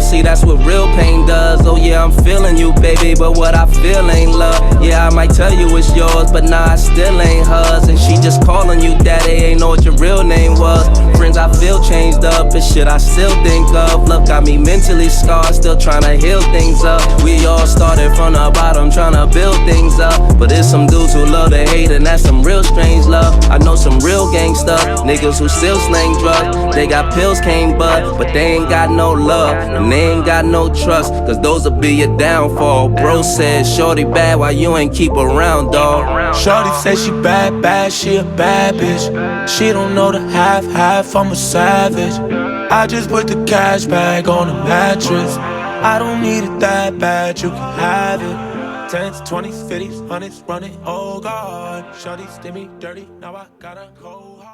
see, that's what real pain does. Oh yeah, I'm feeling you, baby, but what I feel ain't love. Yeah, I might tell you it's yours, but nah, I still ain't hers. And she just calling you daddy, ain't know what your real name was. Friends I feel changed up, and shit I still think of. Love got me mentally scarred, still trying to heal things up. We all started from the bottom, trying to build things up. But there's some dudes who love to hate, and that's some real strange love. I know some real gangsta niggas who still slang drugs. They got pills, can't bud, but they ain't got no love, and they ain't got no trust, cause those will be your downfall. Bro said, shorty bad, why you ain't keep around, dawg? Shorty say she bad, bad, she a bad bitch. She don't know the half, I'm a savage. I just put the cash bag on the mattress. I don't need it that bad, you can have it. 10s, 20s, 50s, 100s, running, oh God. Shorty's did me dirty, now I gotta go hard.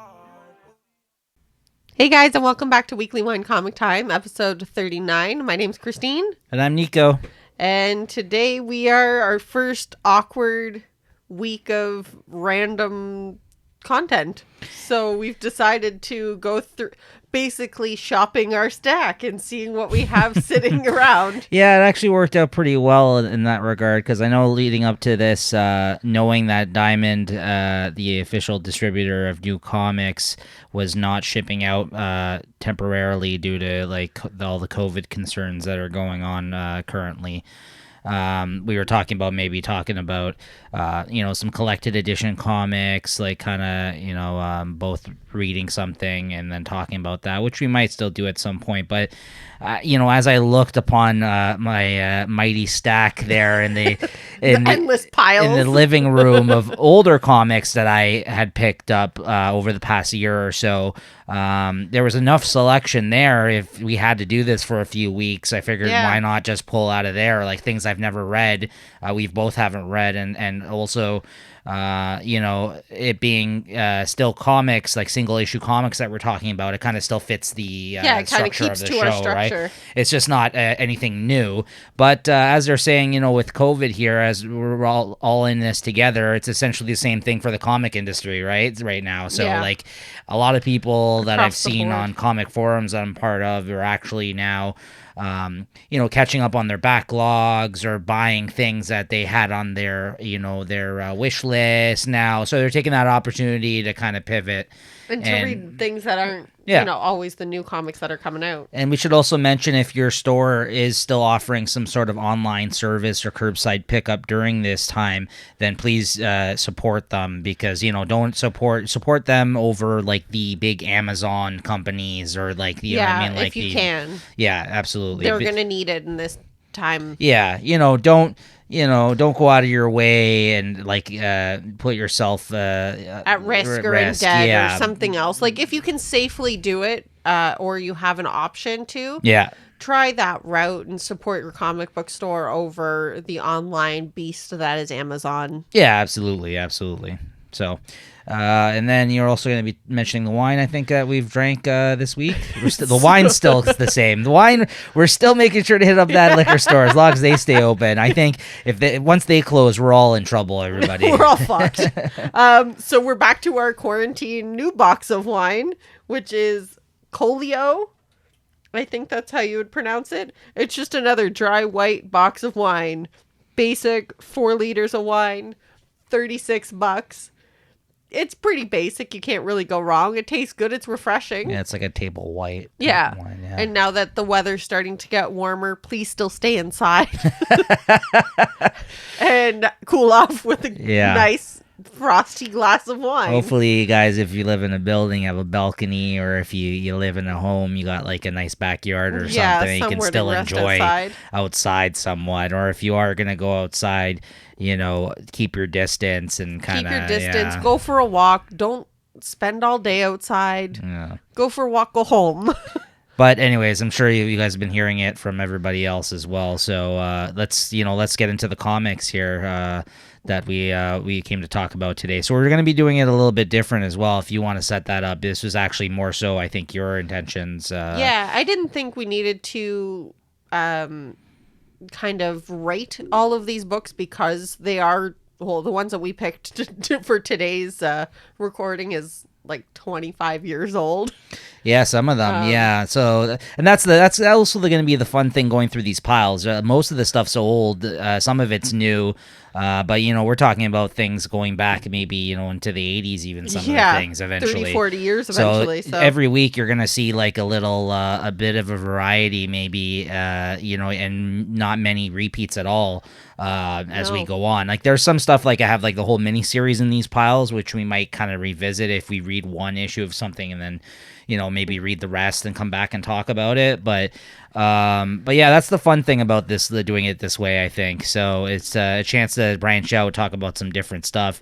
Hey guys, and welcome back to Weekly Wine Comic Time, episode 39. My name's Christine. And I'm Niko. And today we are our first awkward week of random content. So we've decided to go through basically shopping our stack and seeing what we have sitting around. Yeah, it actually worked out pretty well in that regard, because I know leading up to this, knowing that Diamond, the official distributor of new comics, was not shipping out temporarily due to like all the COVID concerns that are going on currently. We were talking about some collected edition comics, like kind of, both reading something and then talking about that, which we might still do at some point. But, as I looked upon my mighty stack there in the endless piles in the living room of older comics that I had picked up over the past year or so, there was enough selection there. If we had to do this for a few weeks, I figured why not just pull out of there, like things I've never read, we've both haven't read, and also it being still comics, like single issue comics that we're talking about, it kind of still fits the structure of the show, right? It's just not anything new. But as they're saying, with COVID here, as we're all in this together, it's essentially the same thing for the comic industry, right now. So like a lot of people that I've seen on comic forums that I'm part of are actually now catching up on their backlogs or buying things that they had on their wish list now. So they're taking that opportunity to kind of pivot and to read things that aren't always the new comics that are coming out. And we should also mention, if your store is still offering some sort of online service or curbside pickup during this time, then please support them, because don't support them over like the big Amazon companies or like know what I mean, like if you can. Yeah, absolutely. They're gonna need it in this time. Yeah, don't go out of your way and like put yourself at risk or in debt or something else. Like if you can safely do it, or you have an option to, try that route and support your comic book store over the online beast that is Amazon. Yeah, absolutely. So, and then you're also going to be mentioning the wine, I think, that we've drank this week. The wine's still the same. The wine, we're still making sure to hit up that liquor store as long as they stay open. I think once they close, we're all in trouble, everybody. We're all fucked. So we're back to our quarantine new box of wine, which is Colio. I think that's how you would pronounce it. It's just another dry white box of wine. Basic 4 liters of wine, $36. It's pretty basic. You can't really go wrong. It tastes good. It's refreshing. Yeah, it's like a table white wine. Yeah. And now that the weather's starting to get warmer, please still stay inside and cool off with a nice frosty glass of wine. Hopefully, you guys, if you live in a building, have a balcony, or if you live in a home, you got like a nice backyard or something, you can still enjoy outside somewhat. Or if you are going to go outside, keep your distance and kind of... Keep your distance. Go for a walk. Don't spend all day outside. Yeah. Go for a walk. Go home. But anyways, I'm sure you guys have been hearing it from everybody else as well. So let's get into the comics here that we came to talk about today. So we're going to be doing it a little bit different as well. If you want to set that up, this was actually more so, I think, your intentions. I didn't think we needed to kind of rate all of these books, because they are, the ones that we picked for today's recording is like 25 years old. Yeah, some of them. Yeah. So, and that's also going to be the fun thing going through these piles. Most of the stuff's old. Some of it's new. But we're talking about things going back maybe into the 80s, even some of the things eventually 30-40 years eventually. So every week you're gonna see like a bit of a variety, maybe and not many repeats at all as we go on. Like there's some stuff like I have like the whole mini series in these piles, which we might kind of revisit if we read one issue of something and then maybe read the rest and come back and talk about it. But yeah, that's the fun thing about this, doing it this way, I think. So it's a chance to branch out, talk about some different stuff.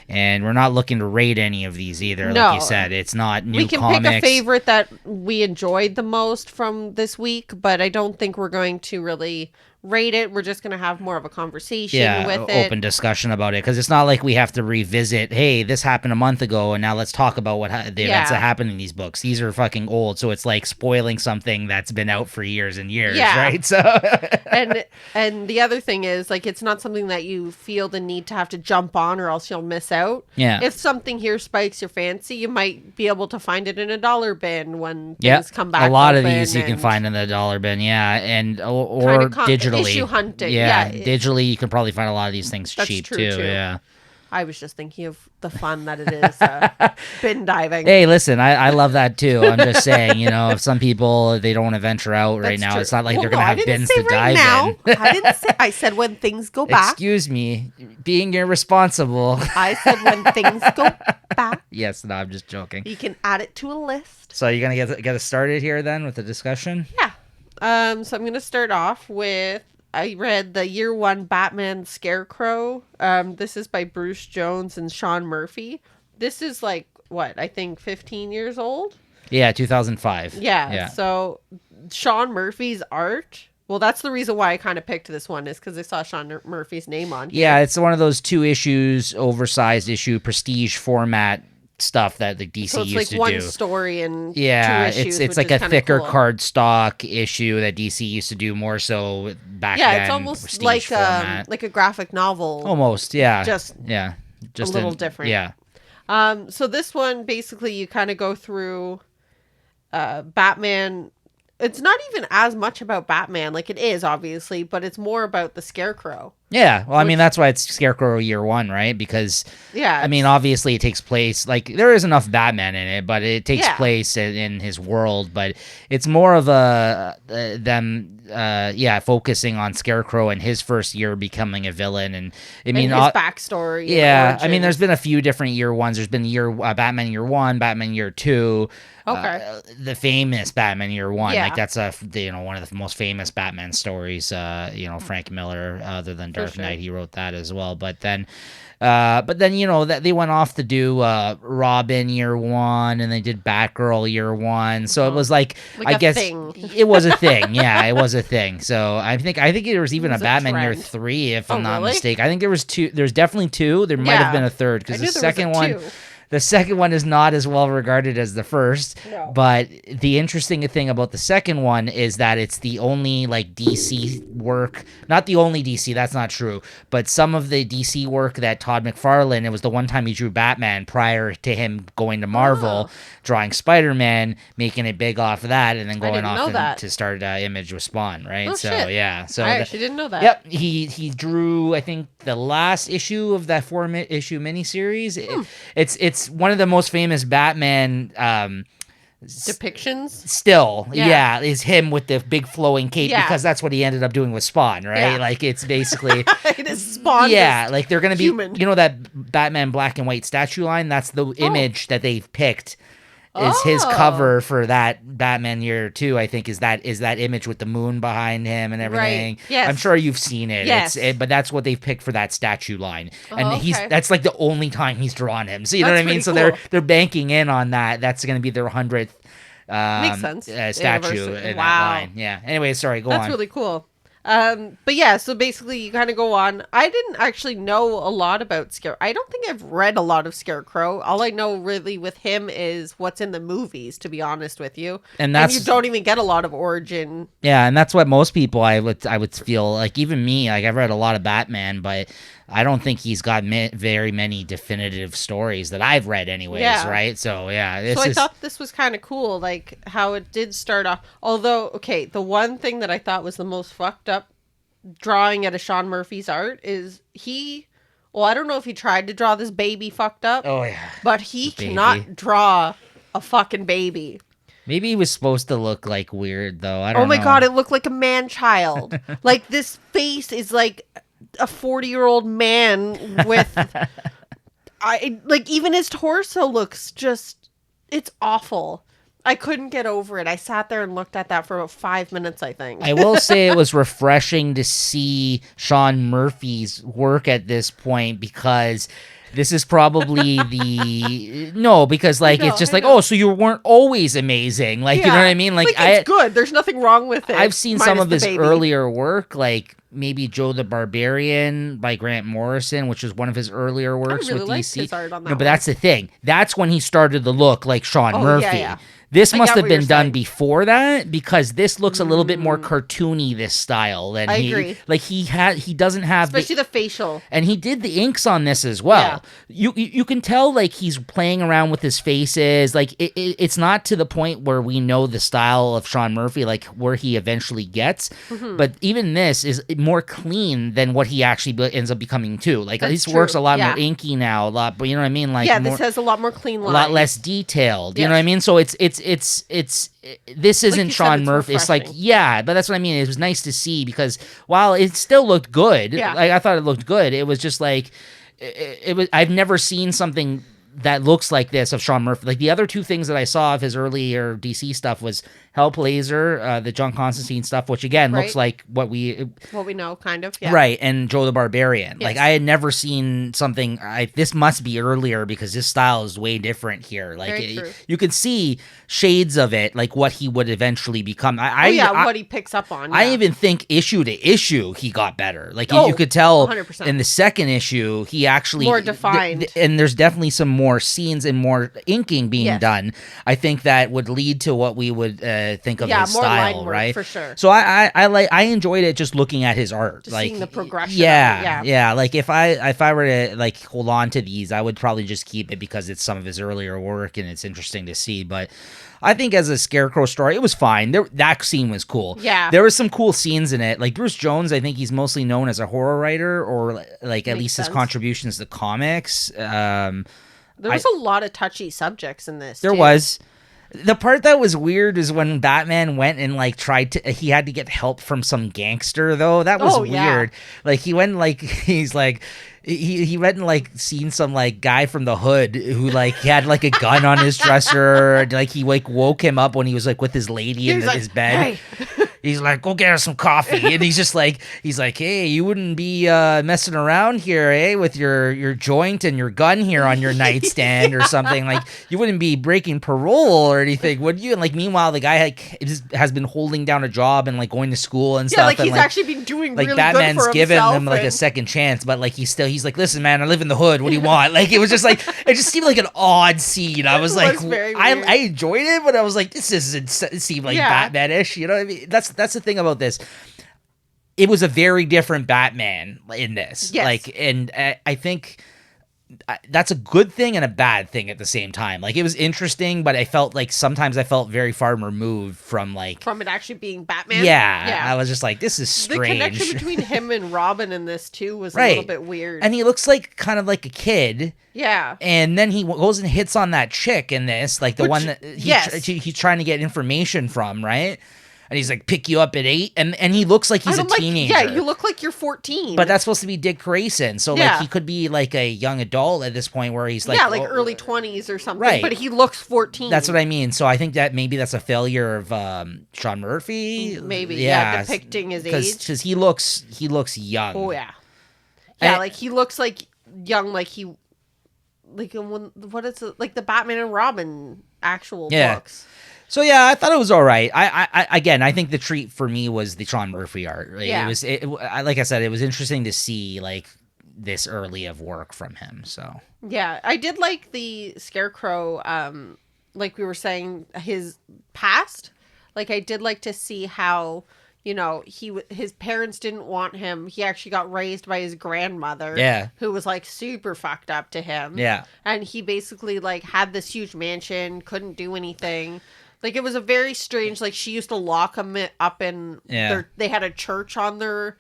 And we're not looking to rate any of these either. No. Like you said, it's not new comics. We can pick a favorite that we enjoyed the most from this week, but I don't think we're going to really rate it. We're just going to have more of a conversation with it. Open discussion about it, because it's not like we have to revisit, hey, this happened a month ago and now let's talk about what the events that happened in these books. These are fucking old, so it's like spoiling something that's been out for years and years, right? So and the other thing is, like, it's not something that you feel the need to have to jump on or else you'll miss out. If something here spikes your fancy, you might be able to find it in a dollar bin when things come back. A lot of these you can find in the dollar bin, and or digitally. Issue hunting. Digitally you can probably find a lot of these things cheap too. Yeah. I was just thinking of the fun that it is bin diving. Hey, listen, I love that too. I'm just saying, if some people, they don't want to venture out right now, it's not like they're going to have bins to dive in. I didn't say. I said when things go back. Excuse me, being irresponsible. I said when things go back. Yes, no, I'm just joking. You can add it to a list. So you're going to get us started here then with the discussion? Yeah. So I'm going to start off with, I read the year one Batman Scarecrow. This is by Bruce Jones and Sean Murphy. This is like, what, I think 15 years old? Yeah, 2005. Yeah. So Sean Murphy's art, well, that's the reason why I kind of picked this one, is because I saw Sean Murphy's name on here. Yeah, it's one of those 2 issues, oversized issue, prestige format stuff that the DC so it's used like to do. one story and 2 issues, it's like a thicker cardstock issue that DC used to do more so back then. Yeah, it's almost like a graphic novel. Almost, yeah. Just a little different. Yeah. So this one, basically, you kind of go through Batman. It's not even as much about Batman, like it is, obviously, but it's more about the Scarecrow. Yeah, well, I mean, that's why it's Scarecrow year one, right? Because, I mean, obviously it takes place, like, there is enough Batman in it, but it takes place in his world, but it's more of focusing on Scarecrow and his first year becoming a villain, and I mean, his backstory. Yeah, I mean, there's been a few different year ones. There's been Batman year one, Batman year two. Okay. The famous Batman year one, like that's one of the most famous Batman stories. Frank Miller, other than Dark Knight, he wrote that as well. But then that they went off to do Robin year one, and they did Batgirl year one. So it was like I guess thing. It was a thing. Yeah, it was a thing. So I think there was even a Batman year 3, if I'm not mistaken. I think there was 2. There's definitely 2. There might have been a third, because the second one. The second one is not as well regarded as the first, but the interesting thing about the second one is that it's the only like DC work, not the only DC, that's not true, but some of the DC work that Todd McFarlane, it was the one time he drew Batman prior to him going to Marvel, drawing Spider-Man, making it big off of that, and then going off to start Image with Spawn, right? So I actually didn't know that. Yep, he drew, I think, the last issue of that 4-issue miniseries. It's one of the most famous Batman depictions still is him with the big flowing cape, because that's what he ended up doing with Spawn, right? Like it's basically it is Spawn, like they're gonna be human. That Batman black and white statue line, that's the image that they've picked is his cover for that Batman year 2, I think, is that image with the moon behind him and everything. Right. Yes. I'm sure you've seen it. Yes. But that's what they've picked for that statue line. And that's like the only time he's drawn him. So you know what I mean? So they're banking in on that. That's going to be their 100th makes sense. statue in that line. Yeah. Anyway, sorry, go on. That's really cool. But yeah, so basically you kind of go on. I didn't actually know a lot about Scarecrow. I don't think I've read a lot of Scarecrow. All I know really with him is what's in the movies, to be honest with you. And you don't even get a lot of origin. Yeah, and that's what most people I would feel like. Even me, like I've read a lot of Batman, but I don't think he's got very many definitive stories that I've read, anyways. Yeah. Right? So yeah, I thought this was kind of cool, like how it did start off. Although, okay, the one thing that I thought was the most fucked up drawing out of Sean Murphy's art is well, I don't know if he tried to draw this baby fucked up. Oh yeah, but he cannot draw a fucking baby. Maybe he was supposed to look like weird though. I don't know. Oh my god, it looked like a man child. Like this face is like a 40-year-old man with like even his torso looks just, it's awful. I couldn't get over it. I sat there and looked at that for about 5 minutes, I think. I will say it was refreshing to see Sean Murphy's work at this point, because this is probably because like it's just like, oh, so you weren't always amazing, like, you know what I mean? Like it's good. There's nothing wrong with it. I've seen some of his earlier work, like maybe Joe the Barbarian by Grant Morrison, which was one of his earlier works with DC. His art on that no, but that's the thing. That's when he started to look like Sean Murphy. Yeah. This must have been done before that, because this looks a little bit more cartoony, this style, than I agree. Like he doesn't have especially the facial. And he did the inks on this as well. Yeah. You can tell like he's playing around with his faces. Like it's not to the point where we know the style of Sean Murphy, like where he eventually gets. Mm-hmm. But even this is more clean than what he actually ends up becoming too. Like this works a lot more inky now, a lot. But you know what I mean? Like this has a lot more clean lines, a lot less detailed. You know what I mean? So it's this isn't like Sean Murphy. It's like, but that's what I mean. It was nice to see, because while it still looked good, like I thought it looked good, it was just like it was. I've never seen something that looks like this of Sean Murphy. Like the other two things that I saw of his earlier DC stuff was Hellblazer, the John Constantine stuff, which again looks like what we know, kind of, right, and Joe the Barbarian. Yes. Like I had never seen something. This must be earlier, because his style is way different here. Like you could see shades of it, like what he would eventually become. What he picks up on. Yeah. I even think issue to issue he got better. Like you could tell 100%. In the second issue he actually more defined, and there's definitely some more scenes and more inking being done. I think that would lead to what we would think of his more style, line work, right? For sure. So I enjoyed it just looking at his art, just like seeing the progression. Yeah. Like if I were to like hold on to these, I would probably just keep it because it's some of his earlier work and it's interesting to see. But I think as a Scarecrow story, it was fine. That scene was cool. Yeah. There was some cool scenes in it. Like Bruce Jones, I think he's mostly known as a horror writer, or like at least his contributions to comics. There was a lot of touchy subjects in this. There was. The part that was weird is when Batman went and like he had to get help from some gangster, though. That was weird. Like he went like he's like he went and like seen some like guy from the hood who like had like a gun on his dresser. Like he like woke him up when he was like with his lady in his bed. Hey. He's like, go get us some coffee. And he's like, hey, you wouldn't be messing around here, eh? With your joint and your gun here on your nightstand or something. Like, you wouldn't be breaking parole or anything, would you? And like, meanwhile, the guy has been holding down a job and like going to school and stuff. Yeah, like and, he's actually been doing like really Batman's good for given himself him like a second chance, but like he's like, listen, man, I live in the hood. What do you want? Like, it was just like, it just seemed like an odd scene. I was like, I enjoyed it, but I was like, this doesn't seem like Batman-ish. You know what I mean? That's the thing about this. It was a very different Batman in this. Yes. Like, and I think that's a good thing and a bad thing at the same time. Like, it was interesting, but I felt like sometimes I felt very far removed from it actually being Batman. Yeah. I was just like, this is strange. The connection between him and Robin in this too was a little bit weird. And he looks like kind of like a kid. Yeah. And then he goes and hits on that chick in this, like one that he's trying to get information from, right? And he's like, pick you up at 8. And he looks like he's a teenager. Yeah, you look like you're 14. But that's supposed to be Dick Grayson. So, like, he could be, like, a young adult at this point where he's, like... Yeah, like early 20s or something. Right. But he looks 14. That's what I mean. So I think that maybe that's a failure of Sean Murphy. Maybe, depicting his age. Because he looks young. Oh, yeah. Yeah, like, he looks, like, young, like he... Like, what is it? Like, the Batman and Robin actual books. So yeah, I thought it was all right. I again, I think the treat for me was the Sean Murphy art. Right? Yeah. Like I said, it was interesting to see like this early of work from him. So Yeah, I did like the Scarecrow. Like we were saying, his past. Like I did like to see how, you know, his parents didn't want him. He actually got raised by his grandmother. Yeah. Who was like super fucked up to him. Yeah. And he basically like had this huge mansion, couldn't do anything. Like it was a very strange. Like she used to lock him up in. Yeah. They had a church on their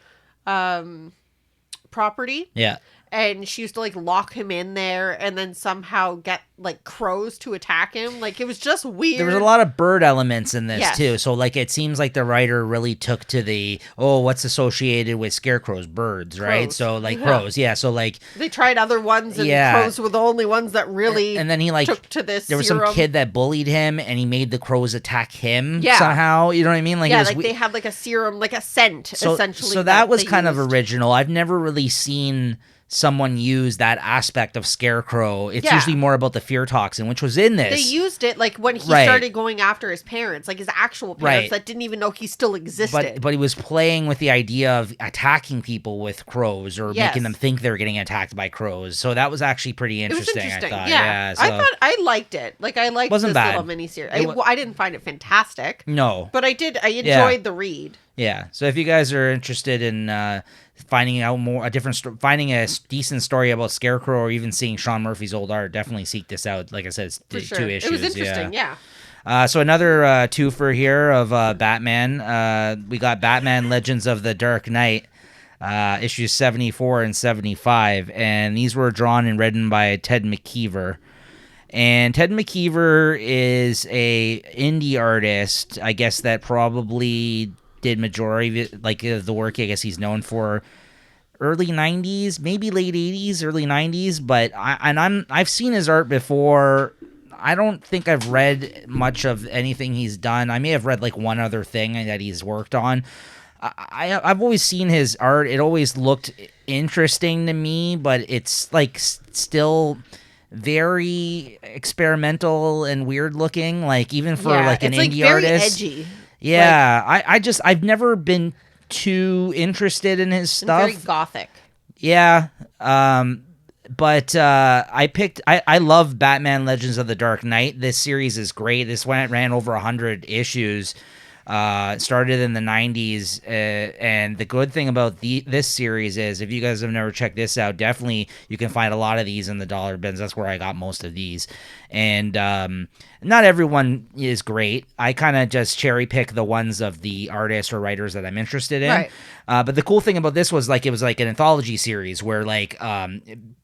property. yeah. And she used to like lock him in there and then somehow get like crows to attack him. Like it was just weird. There was a lot of bird elements in this Yes. too. So like it seems like the writer really took to the what's associated with Scarecrow's birds, right? Crows. So like Yeah. crows, yeah. So like They tried other ones and Yeah. crows were the only ones that really and then he like took to this there was serum. some kid that bullied him and he made the crows attack him Yeah. somehow. You know what I mean? Like it Yeah, was like we- they had like a serum, like a scent, essentially. So that was they kind of used. original. I've never really seen someone use that aspect of Scarecrow. It's Yeah. usually more about the fear toxin, which was in this. They used it like when he Right. started going after his parents, like his actual parents Right. that didn't even know he still existed. but he was playing with the idea of attacking people with crows or Yes. making them think they were getting attacked by crows. So that was actually pretty It was interesting. interesting. I thought. Yeah. So, I thought I liked it. Like I liked Wasn't this bad. little miniseries. It wa- I didn't find it fantastic, no. but I did. I enjoyed Yeah. the read. Yeah. So if you guys are interested in finding out more, finding a decent story about Scarecrow, or even seeing Sean Murphy's old art, definitely seek this out. Like I said, it's For sure. two issues. It was interesting. Yeah. So another twofer here of Batman. We got Batman Legends of the Dark Knight, issues 74 and 75. And these were drawn and written by Ted McKeever. And Ted McKeever is a indie artist, I guess, that probably did majority of it, like the work I guess he's known for early 90s, maybe late 80s, early 90s, but I've seen his art before. I don't think I've read much of anything he's done. I may have read like one other thing that he's worked on. I've always seen his art. It always looked interesting to me, but it's like still very experimental and weird looking, like even for like an it's indie very artist. edgy. Yeah, I've never been too interested in his And stuff. very gothic. Yeah. But I love Batman Legends of the Dark Knight. This series is great. This one ran over 100 issues. It started in the 90s, and the good thing about this series is, if you guys have never checked this out, definitely you can find a lot of these in the dollar bins. That's where I got most of these. And not everyone is great. I kind of just cherry pick the ones of the artists or writers that I'm interested in. Right. But the cool thing about this was like it was like an anthology series where like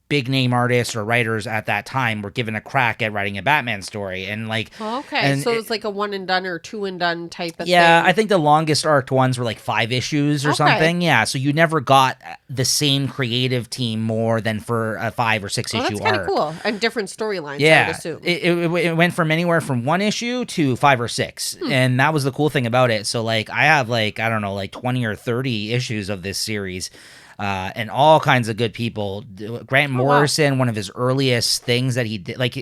big name artists or writers at that time were given a crack at writing a Batman story, and like Okay, so it's like a one and done or two and done type of yeah, thing. I think the longest arced ones were like 5 issues or Okay. something. Yeah, so you never got the same creative team more than for a 5 or 6 issue That's kind of arc. cool. And different storylines, I Yeah, would assume. it went from anywhere from 1 issue to 5 or 6, and that was the cool thing about it. So like I have like, I don't know, like 20 or 30 issues of this series. And all kinds of good people. Grant Morrison, one of his earliest things that he did, like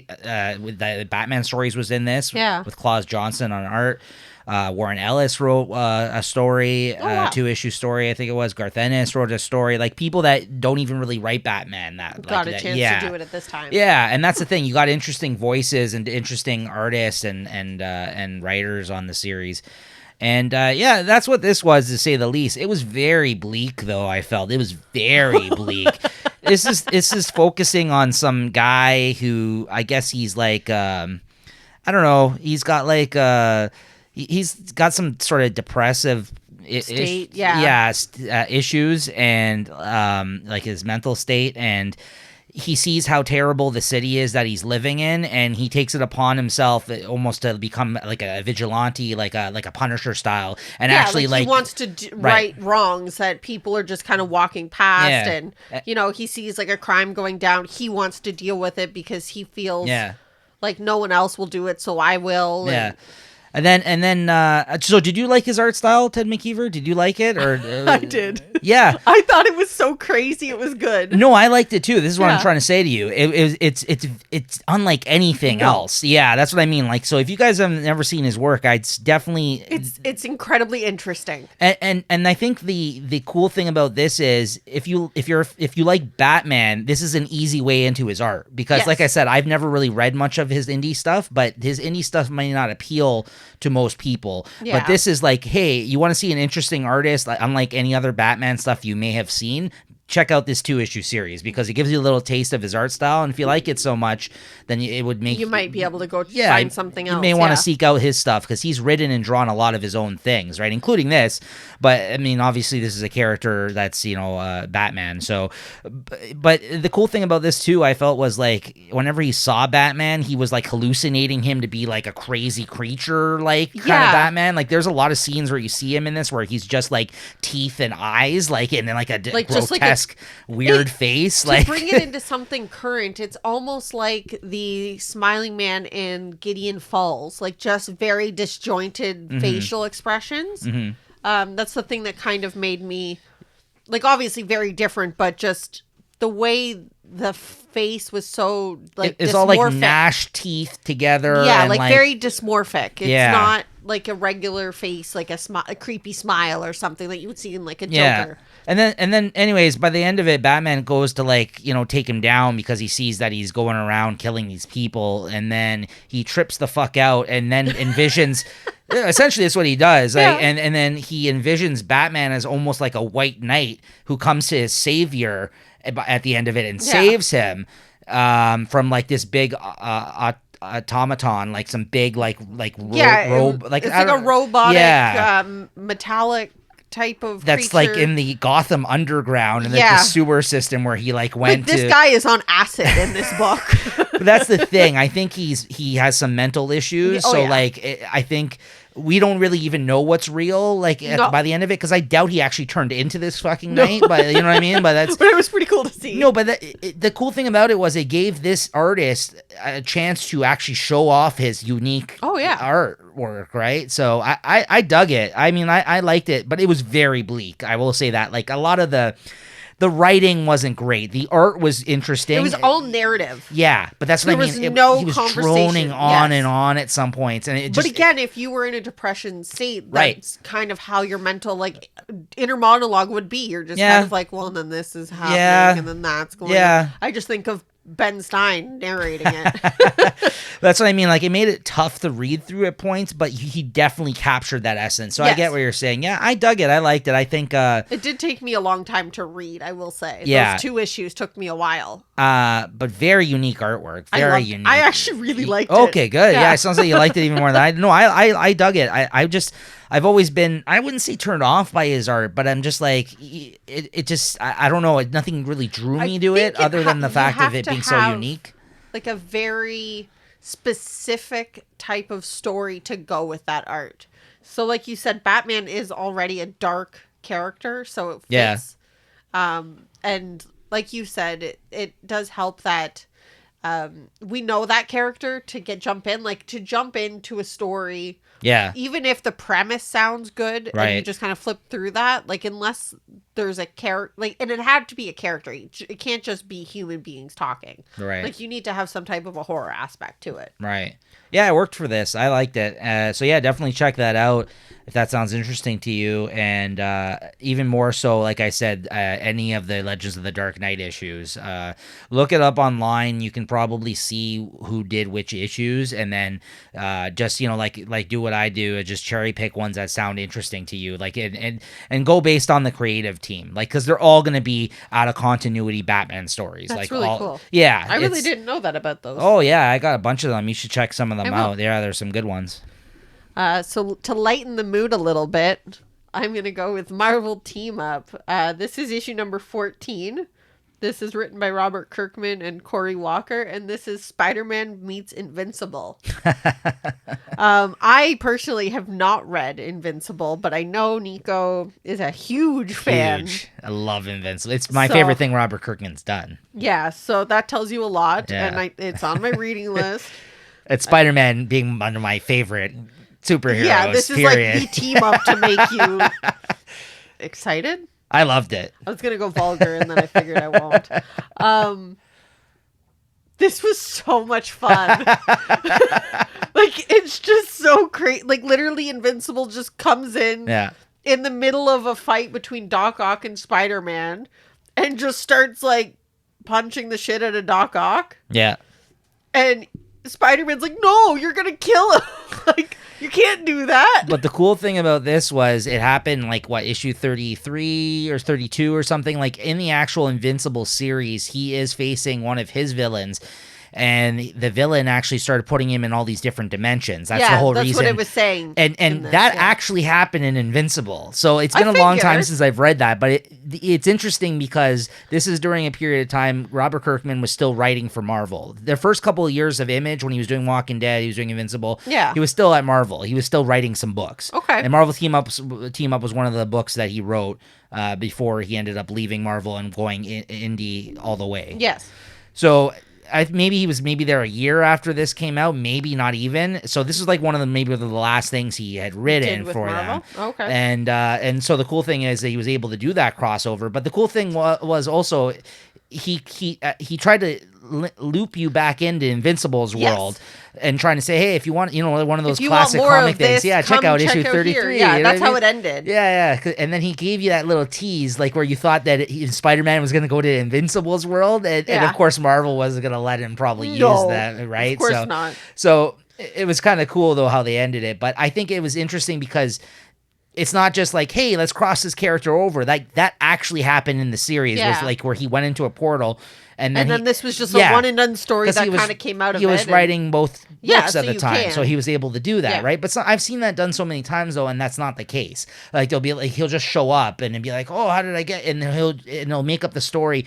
with the Batman stories, was in this. Yeah. With Claus Johnson on art. Warren Ellis wrote a story, wow. 2-issue story, I think it was. Garth Ennis wrote a story. Like people that don't even really write Batman that Got like, a chance yeah. to do it at this time. Yeah, and that's the thing. You got interesting voices and interesting artists and writers on the series. And yeah, that's what this was, to say the least. It was very bleak, though. I felt it was very bleak. This is focusing on some guy who I guess he's like I don't know. He's got like he's got some sort of depressive State, issues and like his mental state, and he sees how terrible the city is that he's living in, and he takes it upon himself almost to become like a vigilante, like a Punisher style, and actually he wants to right wrongs that people are just kind of walking past, Yeah. and he sees like a crime going down. He wants to deal with it because he feels like no one else will do it, so I will. Yeah. So did you like his art style, Ted McKeever? Did you like it? Or I did. Yeah. I thought it was so crazy. It was good. No, I liked it too. This is what I'm Yeah. trying to say to you. It's unlike anything else. Yeah, that's what I mean. Like, so if you guys have never seen his work, I'd definitely. It's incredibly interesting. And I think the cool thing about this is if you like Batman, this is an easy way into his art because, Yes. like I said, I've never really read much of his indie stuff, but his indie stuff might not appeal to most people. Yeah. But this is like, hey, you want to see an interesting artist, like, unlike any other Batman stuff you may have seen. Check out this 2-issue series because it gives you a little taste of his art style, and if you like it so much, then it would make You might be able to go find something else. You may want to seek out his stuff because he's written and drawn a lot of his own things, right, including this. But I mean, obviously, this is a character that's Batman. So, but the cool thing about this too, I felt, was like whenever he saw Batman, he was like hallucinating him to be like a crazy creature, like kind of Batman. Like there's a lot of scenes where you see him in this where he's just like teeth and eyes, like and then like a grotesque. Weird face. To bring it into something current, it's almost like the smiling man in Gideon Falls, like just very disjointed facial expressions. That's the thing that kind of made me, like, obviously very different, but just the way the face was so like it's dysmorphic. all like gnashed teeth together. Yeah, and like very dysmorphic. It's not like a regular face, like a creepy smile or something that you would see in like a Joker. And then anyways, by the end of it, Batman goes to like, take him down because he sees that he's going around killing these people, and then he trips the fuck out and then envisions essentially that's what he does. Like, and then he envisions Batman as almost like a white knight who comes to his savior at the end of it and saves him from like this big automaton, like some big like it's like a robotic metallic type of that's creature. like in the Gotham underground and the sewer system where he like went this guy is on acid in this book. But that's the thing. I think he has some mental issues. I think we don't really even know what's real by the end of it, because I doubt he actually turned into this fucking knight. But you know what I mean. But it was pretty cool to see. No, but the cool thing about it was it gave this artist a chance to actually show off his unique artwork, right? So I dug it. I mean, I liked it, but it was very bleak. I will say that. Like a lot of the writing wasn't great. The art was interesting. It was all narrative. Yeah, but that's what I mean. There was he was conversation. droning on and on at some points, and but again, if you were in a depression state, that's kind of how your mental inner monologue would be. You're just kind of like, well, and then this is happening, and then that's going. Yeah, I just think of Ben Stein narrating it. That's what I mean. Like, it made it tough to read through at points, but he definitely captured that essence. So I get what you're saying. Yeah, I dug it. I liked it. I think it did take me a long time to read, I will say. Yeah. Those 2 issues took me a while. But very unique artwork. Very unique. I actually really liked it. Okay, good. Yeah, it sounds like you liked it even more than I. No, I dug it. I've always been, I wouldn't say turned off by his art, but I'm just like, it just, I don't know. Nothing really drew me to it other than the fact of it being so unique. Like a very specific type of story to go with that art. So like you said, Batman is already a dark character, so it fits. And like you said, it does help that we know that character to jump into a story. Yeah. Even if the premise sounds good, and you just kind of flip through that, like unless there's a character, and it had to be a character. It can't just be human beings talking. Right. Like you need to have some type of a horror aspect to it. Right. Yeah, it worked for this. I liked it. So yeah, definitely check that out if that sounds interesting to you. And even more so, like I said, any of the Legends of the Dark Knight issues, look it up online. You can probably see who did which issues, and then just like do what I do, just cherry pick ones that sound interesting to you, like and go based on the creative team, like because they're all going to be out of continuity Batman stories. That's like really cool. Yeah, I really didn't know that about those. Oh yeah, I got a bunch of them. You should check some of them out. Yeah, there's some good ones. So to lighten the mood a little bit, I'm going to go with Marvel Team Up. This is issue number 14. This is written by Robert Kirkman and Cory Walker, and this is Spider-Man meets Invincible. I personally have not read Invincible, but I know Niko is a huge fan. I love Invincible. It's my favorite thing Robert Kirkman's done. Yeah, so that tells you a lot, and it's on my reading list. It's Spider-Man being one of my favorite superheroes. Yeah, this is period. like the team up to make you excited. I loved it. I was gonna go vulgar, and then I figured I won't. This was so much fun. Like, it's just so crazy. Like, literally, Invincible just comes in in the middle of a fight between Doc Ock and Spider-Man, and just starts like punching the shit out of Doc Ock. Yeah. And Spider-Man's like, no, you're gonna kill him. Like, you can't do that. But the cool thing about this was it happened like issue 33 or 32 or something. Like in the actual Invincible series, he is facing one of his villains. And the villain actually started putting him in all these different dimensions. That's the whole reason. That's what it was saying. And that actually happened in Invincible. So it's been a long time since I've read that. But it's interesting because this is during a period of time Robert Kirkman was still writing for Marvel. The first couple of years of Image, when he was doing Walking Dead, he was doing Invincible. Yeah. He was still at Marvel. He was still writing some books. Okay. And Marvel Team Up was one of the books that he wrote before he ended up leaving Marvel and going indie all the way. Yes. So maybe he was there a year after this came out, maybe not even. So this is like one of the last things he had written for them. Okay. And so the cool thing is that he was able to do that crossover. But the cool thing was also he tried to loop you back into Invincible's world and trying to say, hey, if you want, one of those classic comic things, check out issue 33. Yeah, that's how it ended. Yeah. And then he gave you that little tease, like where you thought that Spider-Man was going to go to Invincible's world, and of course Marvel wasn't going to let him probably use that, right? Of course not. So it was kind of cool though how they ended it, but I think it was interesting because it's not just like, hey, let's cross this character over. That actually happened in the series, was like where he went into a portal. And then this was just a one and done story that kind of came out of it. He was writing both books at the time, so he was able to do that, Yeah. right? But I've seen that done so many times though, and that's not the case. Like they'll be like, he'll just show up and be like, oh, how did I get? And he'll make up the story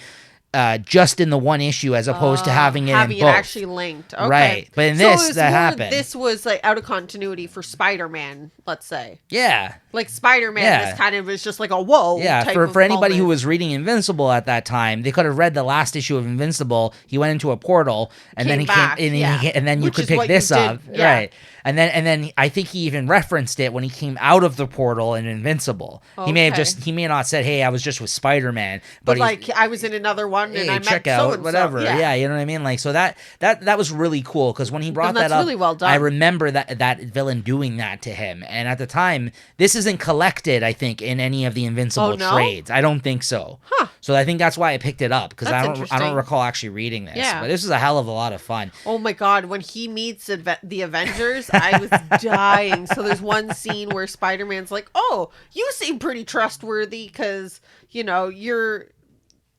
just in the one issue as opposed to having it in both. Actually linked. Okay. Right. But in this, that happened. This was like out of continuity for Spider-Man, let's say. Yeah. Like Spider-Man, this kind of was just like a whoa. Yeah, type for anybody moment. who was reading Invincible at that time, they could have read the last issue of Invincible. He went into a portal, and then he came, and then you could pick this up, right? And then I think he even referenced it when he came out of the portal in Invincible. Okay. He may not said, "Hey, I was just with Spider-Man," but like I was in another one, and I met so-and-so. Whatever. Yeah, you know what I mean. Like so that was really cool because when he brought that up, really well done. I remember that villain doing that to him, and at the time, this isn't collected, I think, in any of the Invincible trades. I don't think so. Huh. So I think that's why I picked it up because I don't recall actually reading this. Yeah. But this is a hell of a lot of fun. Oh my god, when he meets the Avengers, I was dying. So there's one scene where Spider-Man's like, "Oh, you seem pretty trustworthy because, you're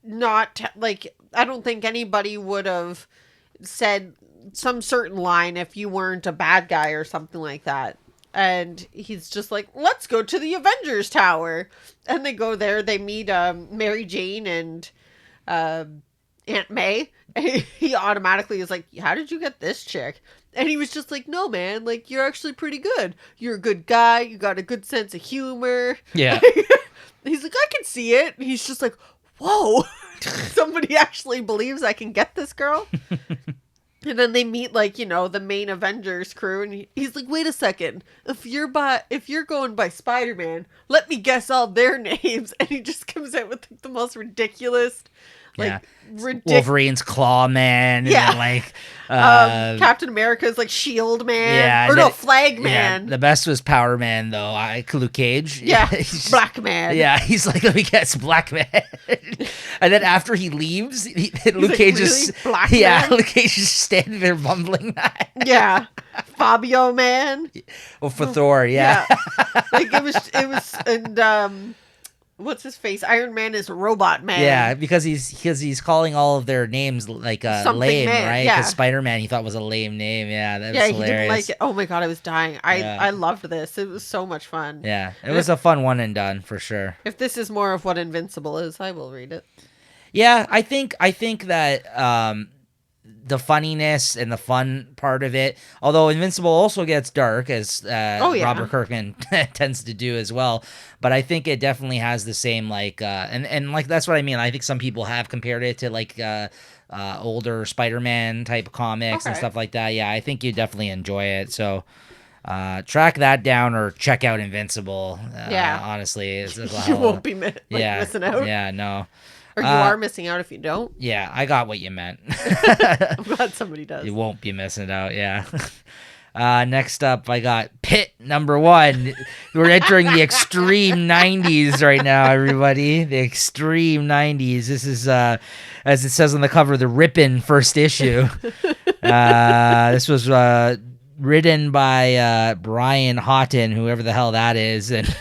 not like I don't think anybody would have said some certain line if you weren't a bad guy or something like that." And he's just like, let's go to the Avengers Tower. And they go there. They meet Mary Jane and Aunt May. And he automatically is like, how did you get this chick? And he was just like, no, man, like, you're actually pretty good. You're a good guy. You got a good sense of humor. Yeah. He's like, I can see it. And he's just like, whoa, somebody actually believes I can get this girl. And then they meet, like, the main Avengers crew, and he's like, wait a second, if you're going by Spider-Man, let me guess all their names. And he just comes out with the most ridiculous, Wolverine's Claw Man, and then, like Captain America's like Shield Man, Flag Man. Yeah, the best was Power Man though. Luke Cage. Yeah, Black Man. Yeah, he's like, let me guess, Black Man. And then after he leaves, Luke Cage is Black Man? Luke Cage is standing there mumbling that. Yeah, Fabio Man. Oh, for Thor, yeah. Like it was, and what's his face? Iron Man is Robot Man. Yeah, because he's calling all of their names like lame, right? Because Spider-Man he thought was a lame name. Yeah, that was hilarious. He didn't like it. Oh my god, I was dying. I loved this. It was so much fun. Yeah, it was a fun one and done for sure. If this is more of what Invincible is, I will read it. Yeah, I think that the funniness and the fun part of it, although Invincible also gets dark, as Robert Kirkman tends to do as well, but I think it definitely has the same like and like that's what I mean. I think some people have compared it to like older Spider-Man type comics and stuff like that. Yeah, I think you definitely enjoy it. So track that down or check out Invincible. Yeah. Honestly, You won't be missing out. Yeah, no. Or you are missing out if you don't. Yeah, I got what you meant. I'm glad somebody does. You won't be missing out, yeah. Next up, I got Pitt, #1. We're entering the extreme 90s right now, everybody. The extreme 90s. This is, as it says on the cover, the Rippin' first issue. This was written by Brian Houghton, whoever the hell that is. And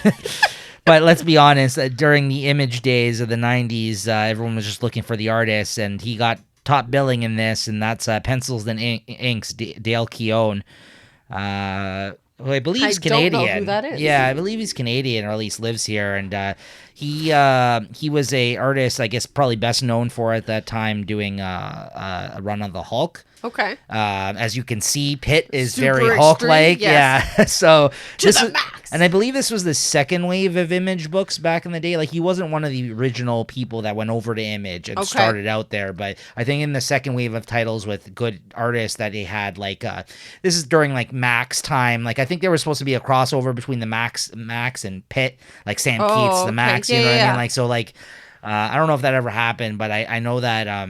but let's be honest, during the Image days of the 90s, everyone was just looking for the artists, and he got top billing in this, and that's Pencils and Inks, Dale Keown. Who I believe is Canadian. Don't know who that is. Yeah, I believe he's Canadian, or at least lives here. And he was a artist, I guess, probably best known for at that time doing a run on the Hulk. Okay. As you can see, Pitt is Super very Hulk-like. extreme, yes. Yeah. So Max. and I believe this was the second wave of Image books back in the day. Like, he wasn't one of the original people that went over to Image and started out there. But I think in the second wave of titles with good artists that they had, like, this is during like Max time. Like, I think there was supposed to be a crossover between the Max and Pitt, like Sam Keats, the Max. You know what I mean? Like, so like, I don't know if that ever happened, but I know that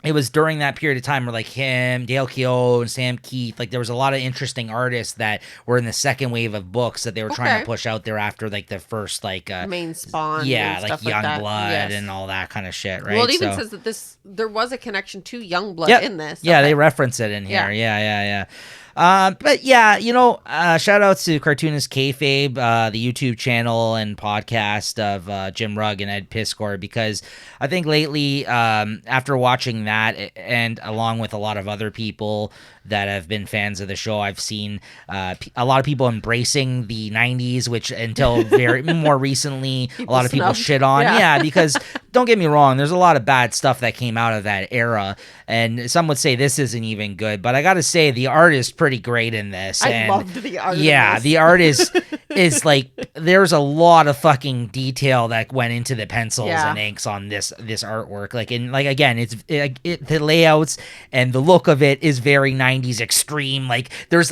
it was during that period of time where like him, Dale Keown, Sam Keith, like there was a lot of interesting artists that were in the second wave of books that they were trying to push out there after like the first like main Spawn, yeah, and like stuff like Youngblood and all that kind of shit, right? Well, it even says that there was a connection to Youngblood in this. Yeah, they reference it in here. Yeah. But yeah, shout outs to Cartoonist Kayfabe, the YouTube channel and podcast of Jim Rugg and Ed Piskor, because I think lately, after watching that, and along with a lot of other people that have been fans of the show, I've seen a lot of people embracing the 90s, which until very more recently, a lot of people shit on. Yeah, because don't get me wrong, there's a lot of bad stuff that came out of that era, and some would say this isn't even good, but I gotta say the art is pretty great in this. I loved the art. Yeah, the art is like, there's a lot of fucking detail that went into the pencils and inks on this artwork. Like, and like again, the layouts and the look of it is very 90s extreme. Like there's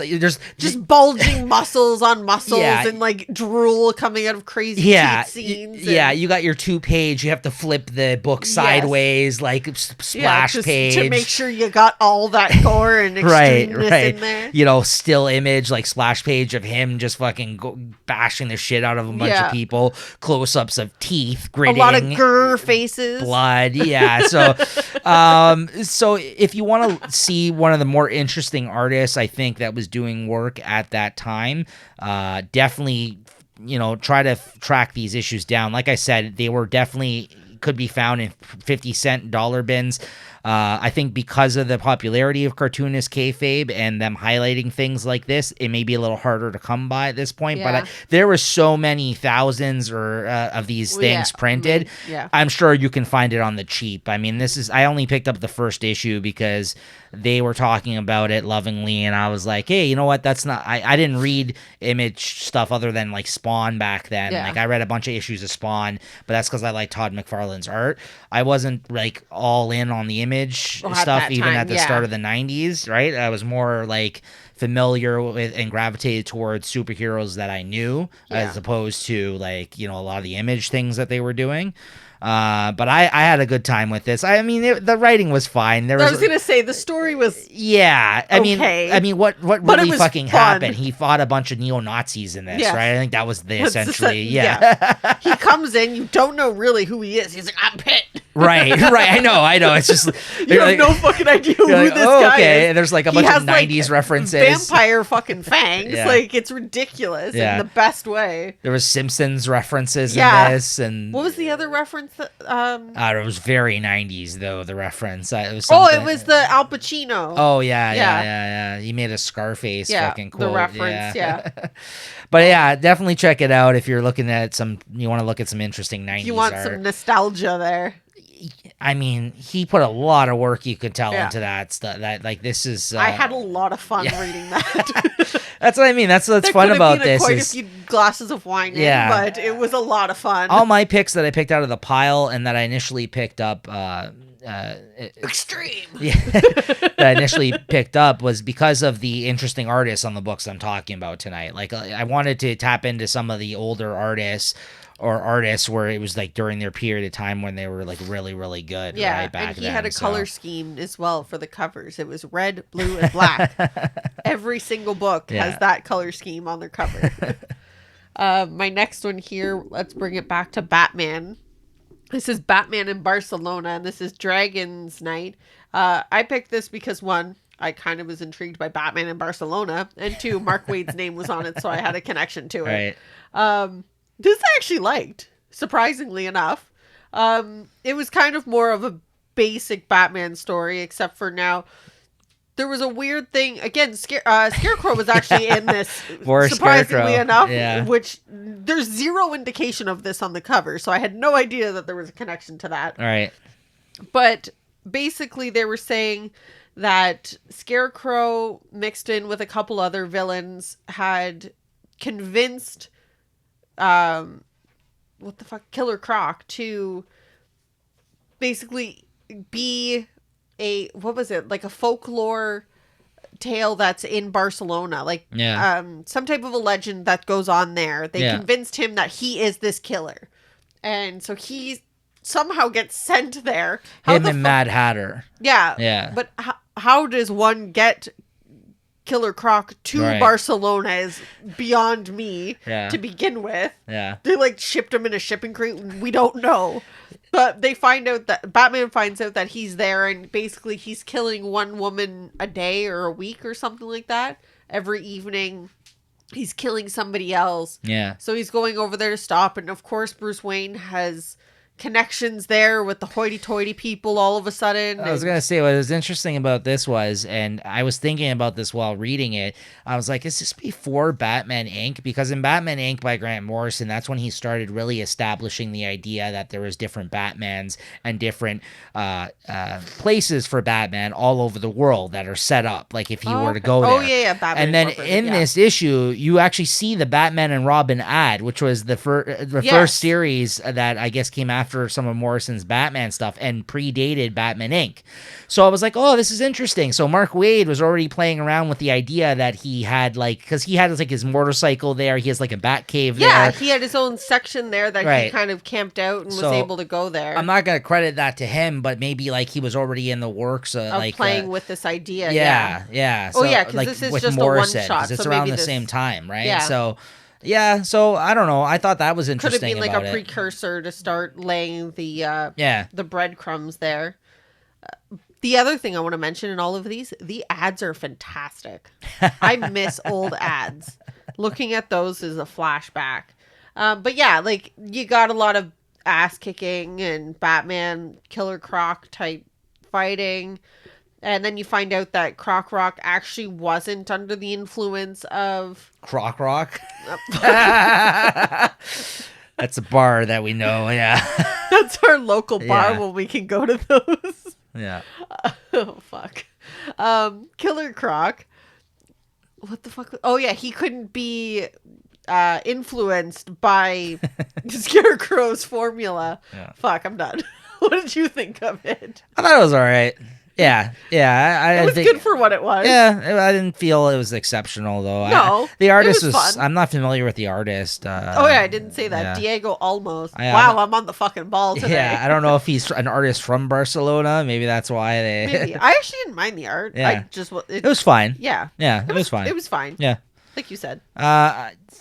just bulging muscles on muscles and like drool coming out of crazy cheat scenes. Yeah, you got your 2-page. You have to flip the book sideways, like splash page to make sure you got all that gore and extremeness in there. Still image, like splash page of him just fucking bashing the shit out of a bunch of people. Close-ups of teeth, gritting. A lot of grr faces. Blood, yeah. So, so if you want to see one of the more interesting artists, I think, that was doing work at that time, definitely, try to track these issues down. Like I said, they were definitely could be found in 50-cent dollar bins. I think because of the popularity of Cartoonist Kayfabe and them highlighting things like this, it may be a little harder to come by at this point. But there were so many thousands of these things printed. I'm sure you can find it on the cheap. I mean, I only picked up the first issue because they were talking about it lovingly, and I was like, hey, you know what? That's not. I didn't read Image stuff other than like Spawn back then. Like, I read a bunch of issues of Spawn, but that's because I like Todd McFarlane's art. I wasn't like all in on the Image stuff even at the start of the 90s, right? I was more like familiar with and gravitated towards superheroes that I knew as opposed to like, a lot of the Image things that they were doing. But I had a good time with this. I mean, the writing was fine. I was gonna say the story was I mean, what really fucking happened? He fought a bunch of neo-Nazis in this, right? I think that was essentially. He comes in, you don't know really who he is. He's like, I'm Pitt. Right. I know. It's just you have no fucking idea who this guy is. And there's like a bunch of 90s references. Vampire fucking fangs. Like, it's ridiculous in the best way. There was Simpsons references in this, and what was the other reference? That, it was very 90s though. The reference. It was it was the Al Pacino. Oh yeah. He made a Scarface fucking quote. The reference. But definitely check it out if you're looking at you want to look at some interesting 90s. You want art. some nostalgia there. I mean, he put a lot of work, you could tell, into that stuff. That like this is. I had a lot of fun reading that. That's what I mean. That's what's fun about this. Quite a few glasses of wine in, but it was a lot of fun. All my picks that I picked out of the pile and that I initially picked up Extreme. Yeah, that I initially picked up was because of the interesting artists on the books I'm talking about tonight. Like I wanted to tap into some of the older artists or artists where it was like during their period of time when they were like really, really good. Yeah, right, back and he then, had a color scheme as well for the covers. It was red, blue, and black. Every single book has that color scheme on their cover. My next one here, let's bring it back to Batman. This is Batman in Barcelona, and this is Dragon's Night. I picked this because, one, I kind of was intrigued by Batman in Barcelona, and two, Mark Waid's name was on it, so I had a connection to it. Right. This I actually liked, surprisingly enough. It was kind of more of a basic Batman story, except for now there was a weird thing. Again, Scarecrow was actually in this, surprisingly enough, which there's zero indication of this on the cover, so I had no idea that there was a connection to that. All right. But basically they were saying that Scarecrow mixed in with a couple other villains had convinced Killer Croc to basically be like a folklore tale that's in Barcelona, like some type of a legend that goes on there. They convinced him that he is this killer, and so he somehow gets sent there. Him and Mad Hatter. Yeah. But how does one get Killer Croc to Barcelona is beyond me to begin with. Yeah. They like shipped him in a shipping crate. We don't know. But they find out that Batman finds out that he's there, and basically he's killing one woman a day or a week or something like that. Every evening he's killing somebody else. Yeah. So he's going over there to stop, and of course Bruce Wayne has connections there with the hoity-toity people all of a sudden. I was going to say what was interesting about this was, and I was thinking about this while reading it, I was like, is this before Batman Inc? Because in Batman Inc by Grant Morrison, that's when he started really establishing the idea that there was different Batmans and different places for Batman all over the world that are set up, like if he were to go there. Oh, yeah, Batman. And then in this issue, you actually see the Batman and Robin ad, which was the first series that I guess came after some of Morrison's Batman stuff and predated Batman Inc. So I was like, oh, this is interesting. So Mark Waid was already playing around with the idea that he had because he had like his motorcycle there. He has like a bat cave there. Yeah, he had his own section there that he kind of camped out and was able to go there. I'm not going to credit that to him, but maybe like he was already in the works of like playing with this idea. Yeah. So, because this is just Morrison, a one shot. It's around the same time, right? Yeah. So I don't know. I thought that was interesting. Could have been like a precursor to start laying the breadcrumbs there. The other thing I want to mention in all of these, the ads are fantastic. I miss old ads. Looking at those is a flashback. But yeah, like you got a lot of ass kicking and Batman Killer Croc type fighting. And then you find out that Croc Rock actually wasn't under the influence of... Croc Rock? That's a bar that we know, yeah. That's our local bar when we can go to those. Yeah. Oh, fuck. Killer Croc. What the fuck? Oh, yeah, he couldn't be influenced by Scarecrow's formula. Yeah. Fuck, I'm done. What did you think of it? I thought it was all right. Yeah. It was good for what it was. Yeah, I didn't feel it was exceptional though. No, the artist was fun. I'm not familiar with the artist. I didn't say that. Yeah. Diego Olmos. Wow, I'm on the fucking ball today. Yeah, I don't know if he's an artist from Barcelona. Maybe that's why they. Maybe I actually didn't mind the art. Yeah. It was fine. Yeah, it was fine. It was fine. Yeah, like you said.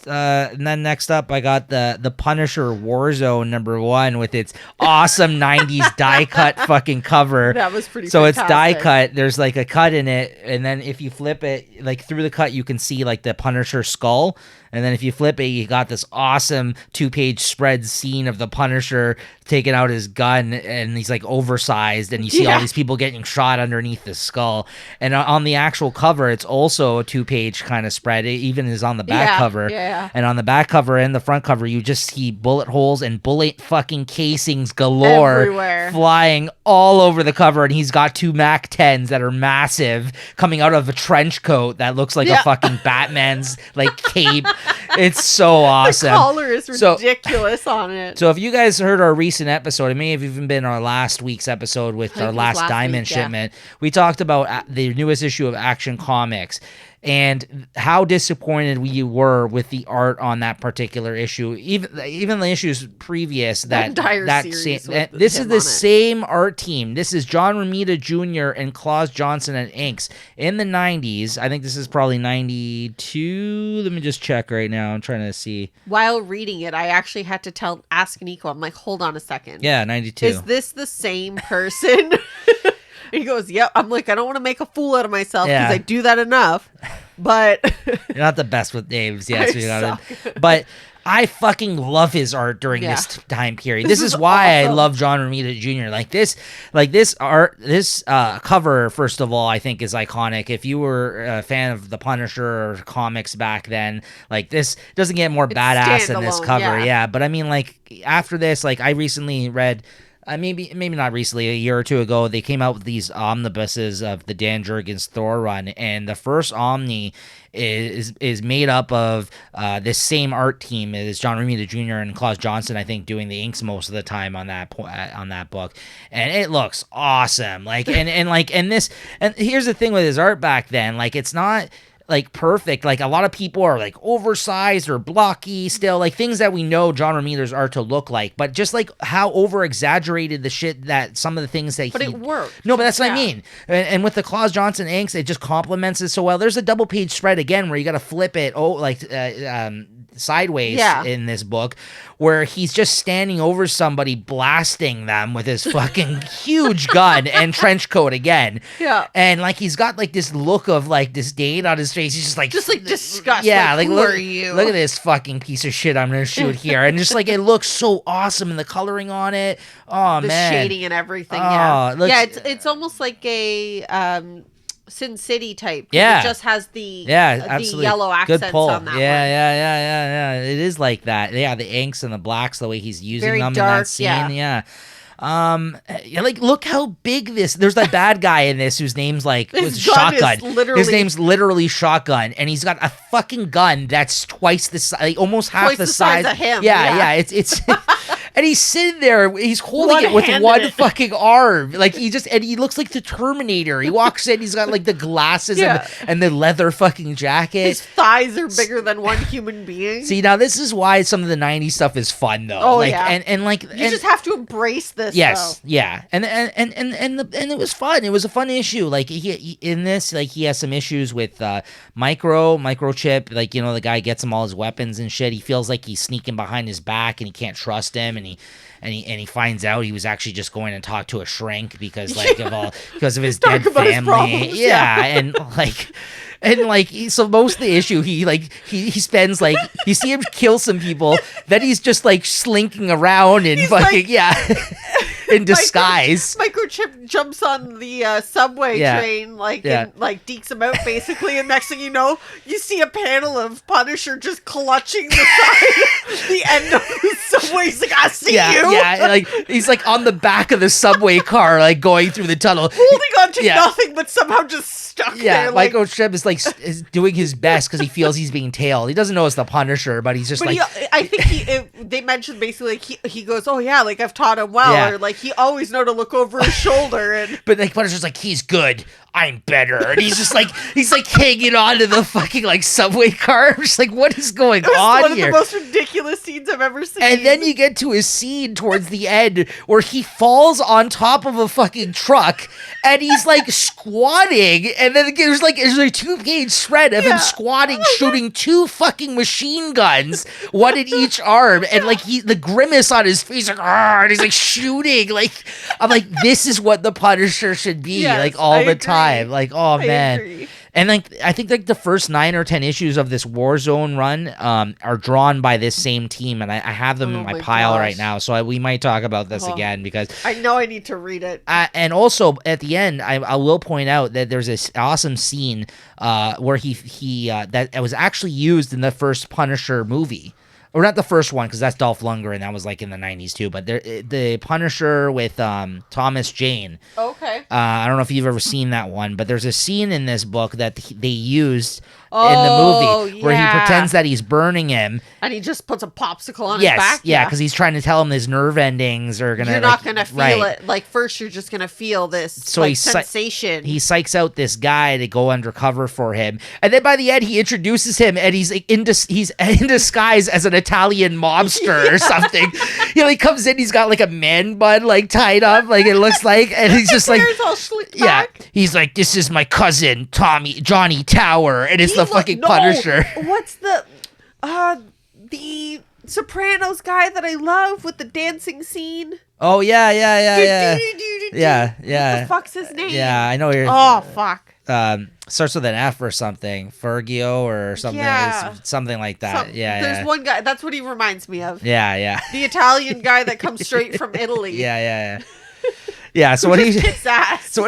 And then next up, I got the Punisher Warzone #1 with its awesome 90s die cut fucking cover. That was pretty So fantastic. It's die cut. There's like a cut in it. And then if you flip it, like through the cut, you can see like the Punisher skull. And then if you flip it, you got this awesome 2-page spread scene of the Punisher taking out his gun, and he's like oversized, and you see all these people getting shot underneath the skull. And on the actual cover, it's also a 2-page kind of spread. It even is on the back cover. Yeah. And on the back cover and the front cover, you just see bullet holes and bullet fucking casings galore everywhere, flying all over the cover. And he's got 2 Mac 10s that are massive coming out of a trench coat that looks like a fucking Batman's like cape. It's so awesome. The collar is ridiculous on it. So if you guys heard our recent episode, it may have even been our last week's episode with our last diamond shipment, we talked about the newest issue of Action Comics and how disappointed we were with the art on that particular issue. Even the issues previous this is the same art team. This is John Romita Jr. and Claus Johnson at inks in the 90s. I think this is probably 92. Let me just check right now. I'm trying to see. While reading it, I actually had to ask Niko. I'm like, hold on a second. Yeah, 92. Is this the same person? He goes, yep. I'm like, I don't want to make a fool out of myself because I do that enough. But you're not the best with names, yes. But I fucking love his art during this time period. This is why awesome. I love John Romita Jr. This art, this cover, first of all, I think is iconic. If you were a fan of the Punisher or comics back then, like this doesn't get more badass than this cover. Yeah, but I mean, like after this, like I recently read. Maybe not recently, a year or two ago, they came out with these omnibuses of the Dan Jurgens Thor run, and the first Omni is made up of this same art team as John Romita Jr. and Claus Johnson, I think, doing the inks most of the time on that book, and it looks awesome. Like and here's the thing with his art back then, like it's not like perfect. Like a lot of people are like oversized or blocky still, like things that we know John Romita's art to look like, but just like how over exaggerated the shit that some of the things that it worked. No, but that's what I mean. And with the Claus Johnson inks, it just complements it so well. There's a double page spread again where you got to flip it sideways in this book, where he's just standing over somebody blasting them with his fucking huge gun and trench coat again. Yeah. And like he's got like this look of like disdain on his face. He's just like disgust. Yeah, like who look, are you? Look at this fucking piece of shit I'm gonna shoot here. And just like it looks so awesome and the coloring on it. Oh the man. The shading and everything. It's almost like a Sin City type. It just has the yellow accents on that one. Yeah. It is like that. Yeah, the inks and the blacks, the way he's using very them dark, in that scene. Yeah. Like look how big there's that bad guy in this whose name's like Shotgun. His name's literally Shotgun, and he's got a fucking gun that's twice the size, like almost half the size of him. Yeah. It's and he's sitting there, he's holding it with one fucking arm. Like he looks like the Terminator. He walks in, he's got like the glasses and the leather fucking jacket. His thighs are bigger than one human being. See, now this is why some of the 90s stuff is fun though. Oh, like, yeah. And like you just have to embrace this. Yes, though. yeah. And it was fun. It was a fun issue. Like he has some issues with microchip. Like, you know, the guy gets him all his weapons and shit. He feels like he's sneaking behind his back and he can't trust him, and he finds out he was actually just going to talk to a shrink because because of his dead family. So most of the issue he spends like you see him kill some people, then he's just like slinking around and in disguise. Microchip jumps on the subway train and dekes him out basically, and next thing you know, you see a panel of Punisher just clutching the side the end of the subway. He's like, I see you. Yeah, like he's like on the back of the subway car, like going through the tunnel, holding on to nothing, but somehow just stuck there. Yeah, Microchip is doing his best because he feels he's being tailed. He doesn't know it's the Punisher, but he's just I think they mentioned basically like he goes, oh yeah, like I've taught him well, or like he always know to look over his shoulder, and but like Punisher's like, he's good, I'm better, and he's just like hanging on to the fucking like subway car. I'm just like, what is going on one here? Of the most ridiculous scenes I've ever seen. And then you get to a scene towards the end where he falls on top of a fucking truck and he's like squatting, and then there's a 2-page spread of him squatting, shooting 2 fucking machine guns, one in each arm, and like the grimace on his face, like, and he's like shooting. Like, I'm like, this is what the Punisher should be, like all the time. Like, oh man. Agree. And like I think like the first 9 or 10 issues of this Warzone run are drawn by this same team, and I have them in my pile right now. So we might talk about this again because I know I need to read it. And also at the end, I will point out that there's this awesome scene where he that was actually used in the first Punisher movie. Or not the first one, because that's Dolph Lundgren, and that was like in the 90s too. But the Punisher with Thomas Jane. Okay. I don't know if you've ever seen that one, but there's a scene in this book that they used Oh, movie where he yeah. pretends that he's burning him. And he just puts a popsicle on his back. Yeah, because he's trying to tell him his nerve endings are gonna. You're not gonna feel it. Like first, you're just gonna feel this sensation. He psychs out this guy to go undercover for him, and then by the end, he introduces him, and he's like he's in disguise as an Italian mobster or something. He comes in, he's got like a man bun like tied up, like it looks like, and he's just like, all slicked back. he's like, this is my cousin Johnny Tower, and it's the fucking Punisher. What's the Sopranos guy that I love with the dancing scene? Oh yeah. What the fuck's his name? Yeah, I know you're. Oh fuck. Starts with an F or something, Fergio or something, something like that. There's one guy. That's what he reminds me of. Yeah. The Italian guy that comes straight from Italy. Yeah. So when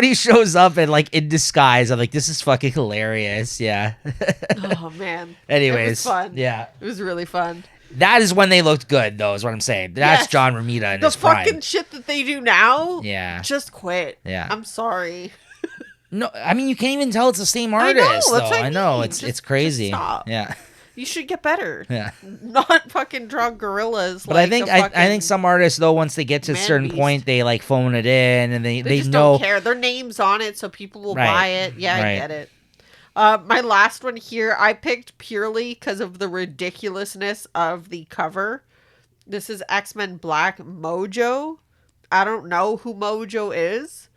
he shows up and like in disguise, I'm like, this is fucking hilarious. Yeah. Oh man. Anyways, it was fun. Yeah, it was really fun. That is when they looked good, though. Is what I'm saying. That's John Romita in his prime. The fucking shit that they do now. Yeah. Just quit. Yeah. I'm sorry. No, I mean you can't even tell it's the same artist. I know. It's crazy. Just stop. Yeah. You should get better. Yeah. Not fucking draw gorillas. But I think some artists though, once they get to a certain point, they like phone it in and they just know. Don't care. Their name's on it, so people will buy it. Yeah, I get it. My last one here, I picked purely because of the ridiculousness of the cover. This is X-Men Black Mojo. I don't know who Mojo is,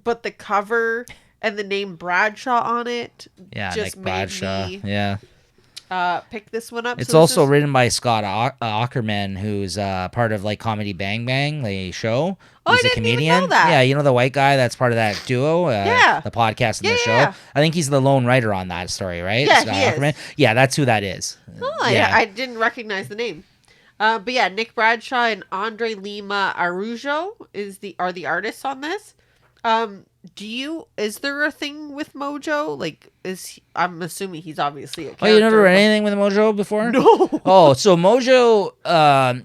but the cover and the name Bradshaw on it just Nick Bradshaw. Pick this one up. It's also written by Scott Aukerman, who's part of like Comedy Bang Bang, the show. He's a comedian. Even know that. Yeah, you know the white guy that's part of that duo, the podcast and the show. Yeah. I think he's the lone writer on that story, right? Yeah, Scott he is. Aukerman. Yeah, that's who that is. Oh, yeah. I didn't recognize the name. But yeah, Nick Bradshaw and Andre Lima Arujo are the artists on this. Is there a thing with Mojo? Like, I'm assuming he's obviously a character. Oh, you never read anything with Mojo before? No. Oh, so Mojo,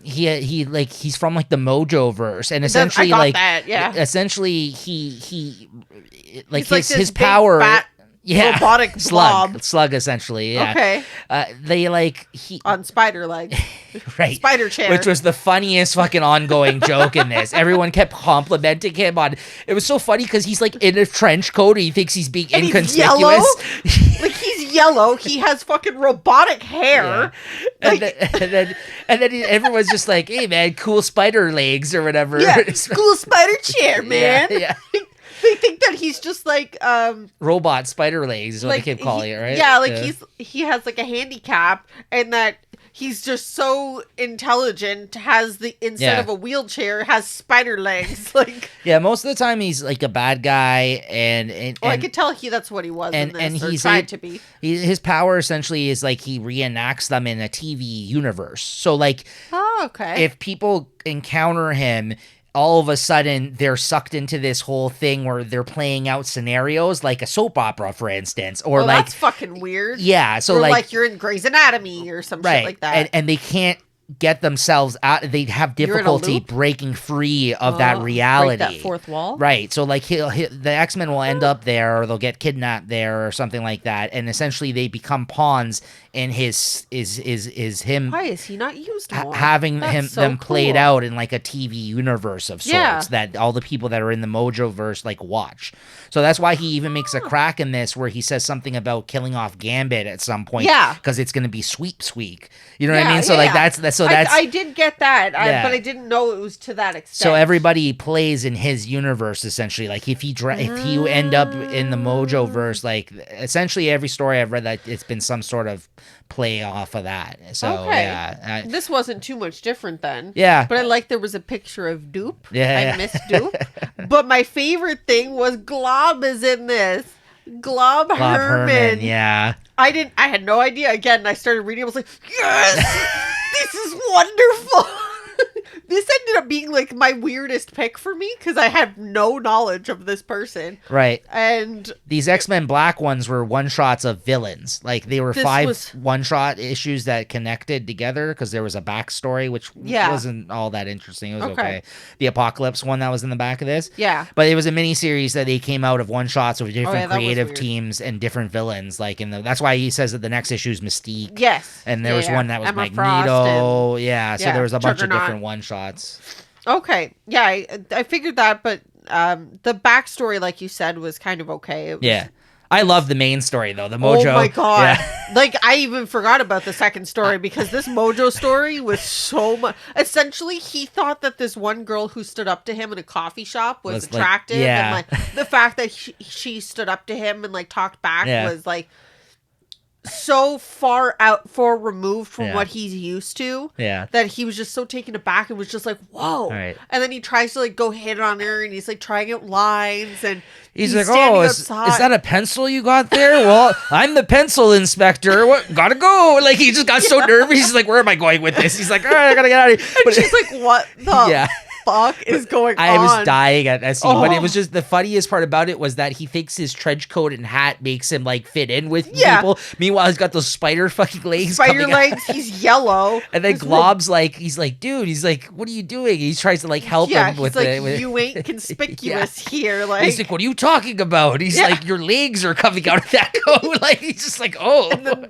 he's from like the Mojo verse, and essentially essentially he like his power. Robotic slug essentially. Yeah. Okay. They on spider leg. Right. Spider chair. Which was the funniest fucking ongoing joke in this. Everyone kept complimenting him on. It was so funny because he's like in a trench coat and he thinks he's being inconspicuous. He's yellow. Like he's yellow. He has fucking robotic hair. Yeah. And then everyone's just like, "Hey man, cool spider legs or whatever." Yeah. Cool spider chair, man. Yeah. They think that he's just like robot spider legs is what they keep calling it, right? Yeah, he has like a handicap, and that he's just so intelligent. Has instead of a wheelchair, has spider legs. Like most of the time he's like a bad guy, and I could tell that's what he was in this, and he's tried to be. His power essentially is like he reenacts them in a TV universe. So like, if people encounter him, all of a sudden they're sucked into this whole thing where they're playing out scenarios like a soap opera, for instance, or that's fucking weird. Yeah, so or like you're in Grey's Anatomy or some shit like that, and they can't get themselves out. They have difficulty breaking free of that reality, break that fourth wall. Right. So like the X-Men will end up there, or they'll get kidnapped there, or something like that, and essentially they become pawns in his him. Why is he not used more? Having them played out in like a TV universe of sorts that all the people that are in the Mojo verse like watch. So that's why he even makes a crack in this where he says something about killing off Gambit at some point. Yeah. Because it's going to be Sweep Sweek. You know what I mean? So like that's I did get that, but I didn't know it was to that extent. So everybody plays in his universe essentially. Like if you end up in the Mojo verse, like essentially every story I've read that it's been some sort of play off of that. So this wasn't too much different then. Yeah. But I like there was a picture of Dupe. Yeah. I missed Dupe. But my favorite thing was Glob is in this. Glob Herman. Yeah. I had no idea. Again, I started reading. I was like, yes, this is wonderful. This ended up being like my weirdest pick for me because I have no knowledge of this person. Right. And these X-Men Black ones were one-shots of villains. Like, they were 5 one-shot issues that connected together because there was a backstory, which wasn't all that interesting. It was okay. The Apocalypse one that was in the back of this. Yeah. But it was a mini-series that they came out of one-shots with different creative teams and different villains. Like, that's why he says that the next issue is Mystique. Yes. And there was one that was Emma Magneto. So there was a bunch of different one-shots. Okay. Yeah, I figured that, but the backstory, like you said, was kind of okay. I love the main story, though. The Mojo. Oh, my God. Like, I even forgot about the second story because this Mojo story was so much. Essentially, he thought that this one girl who stood up to him in a coffee shop was attractive. And, like, the fact that she stood up to him and, like, talked back was, like, so far removed from what he's used to that he was just so taken aback and was just like, whoa. Right. And then he tries to like go hit on her and he's like trying out lines and he's like, oh, is that a pencil you got there? Well, I'm the pencil inspector. What? Gotta go. Like, he just got so nervous. He's like, where am I going with this? He's like, all right, I gotta get out of here. And she's like, what the fuck is going on? I was dying at that scene, but it was just the funniest part about it was that he thinks his trench coat and hat makes him like fit in with people. Meanwhile, he's got those spider fucking legs. He's yellow. And then Glob's like, he's like, dude, he's like, what are you doing? He tries to like help him with it. You ain't conspicuous here. Like, he's like, what are you talking about? He's like, your legs are coming out of that coat. Like, he's just like, oh. And then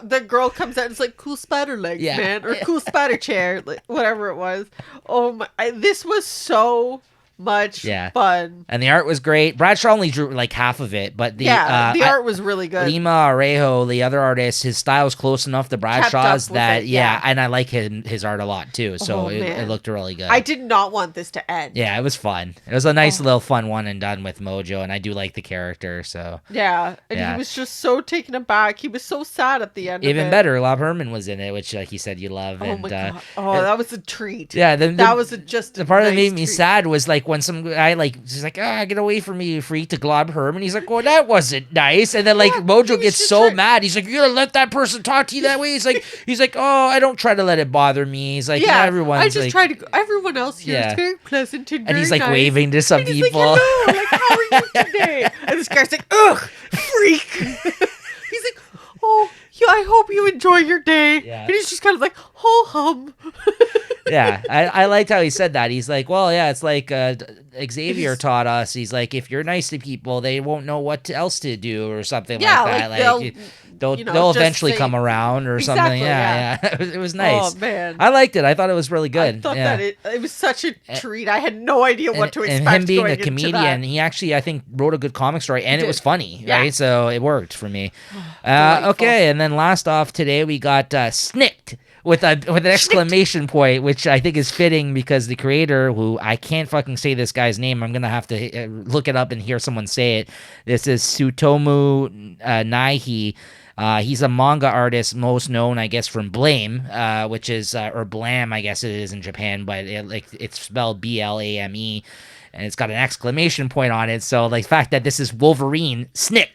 the girl comes out and is like, cool spider legs, man, or cool spider chair, like, whatever it was. Oh my! This was so much fun. And the art was great. Bradshaw only drew like half of it, but the art was really good. Lima Arejo, the other artist, his style is close enough to Bradshaw's that and I like his art a lot too. So it looked really good. I did not want this to end. Yeah, it was fun. It was a nice little fun one and done with Mojo, and I do like the character. So he was just so taken aback. He was so sad at the end. Even better, Lob Herman was in it, which like you said you love. Oh my God! That was a treat. Yeah, that was just the part that made me sad was like when some guy he's like, get away from me, you freak, to Glob Herman. He's like, well, that wasn't nice. And then like Mojo gets so mad. He's like, you're gonna let that person talk to you that way? He's like, oh, I don't try to let it bother me. He's like, everyone's I just try to. Everyone else here is very pleasant and he's like nice. waving to some people. Like, hello, like, how are you today? And this guy's like, ugh, freak. He's like, oh, yeah, I hope you enjoy your day. Yeah. And he's just kind of like, ho hum. I liked how he said that. He's like, well, it's like Xavier taught us. He's like, if you're nice to people, they won't know what else to do or something like that. Like they'll eventually come around or something. Yeah. It was nice. Oh man, I liked it. I thought it was really good. I thought that it was such a treat. I had no idea what to expect. And him being a comedian, he actually, I think, wrote a good comic story, and it was funny, right? So it worked for me. Okay, and then last off today we got SNIKT. With an exclamation point, which I think is fitting because the creator, who I can't fucking say this guy's name, I'm gonna have to look it up and hear someone say it. This is Tsutomu Naihi. He's a manga artist, most known, I guess, from Blame, which is or Blam, I guess it is in Japan, but it's spelled BLAME. And it's got an exclamation point on it. So the fact that this is Wolverine, SNIKT,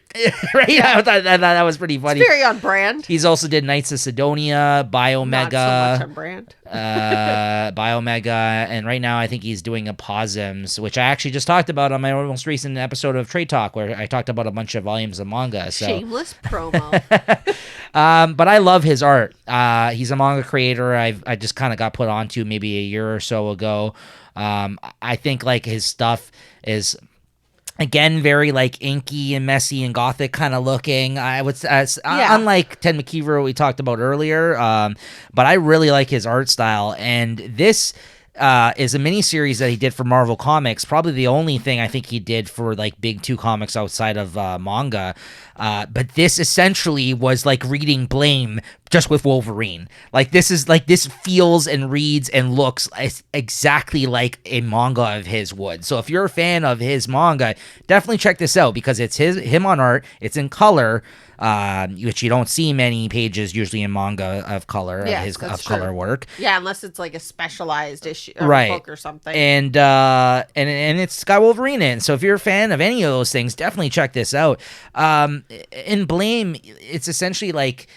right? I thought that was pretty funny. It's very on brand. He's also did Knights of Sidonia, Biomega. Not so much on brand. Biomega. And right now I think he's doing Opossums, which I actually just talked about on my most recent episode of Trade Talk, where I talked about a bunch of volumes of manga. So. Shameless promo. But I love his art. He's a manga creator I just kind of got put onto maybe a year or so ago. I think like his stuff is again very like inky and messy and gothic kind of looking. I would unlike Ted McKeever we talked about earlier, but I really like his art style, and this is a miniseries that he did for Marvel Comics. Probably the only thing I think he did for like big 2 comics outside of manga. But this essentially was like reading Blame just with Wolverine. Like this feels and reads and looks exactly like a manga of his would. So if you're a fan of his manga, definitely check this out because it's him on art. It's in color. Which you don't see many pages usually in manga of color, color work. Yeah, unless it's like a specialized issue, book or something. And it's got Wolverine in. So if you're a fan of any of those things, definitely check this out. In Blame, it's essentially like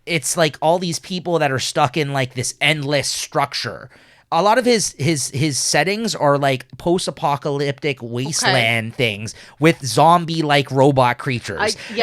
it's like all these people that are stuck in like this endless structure. a lot of his settings are like post-apocalyptic wasteland things with zombie-like robot creatures. I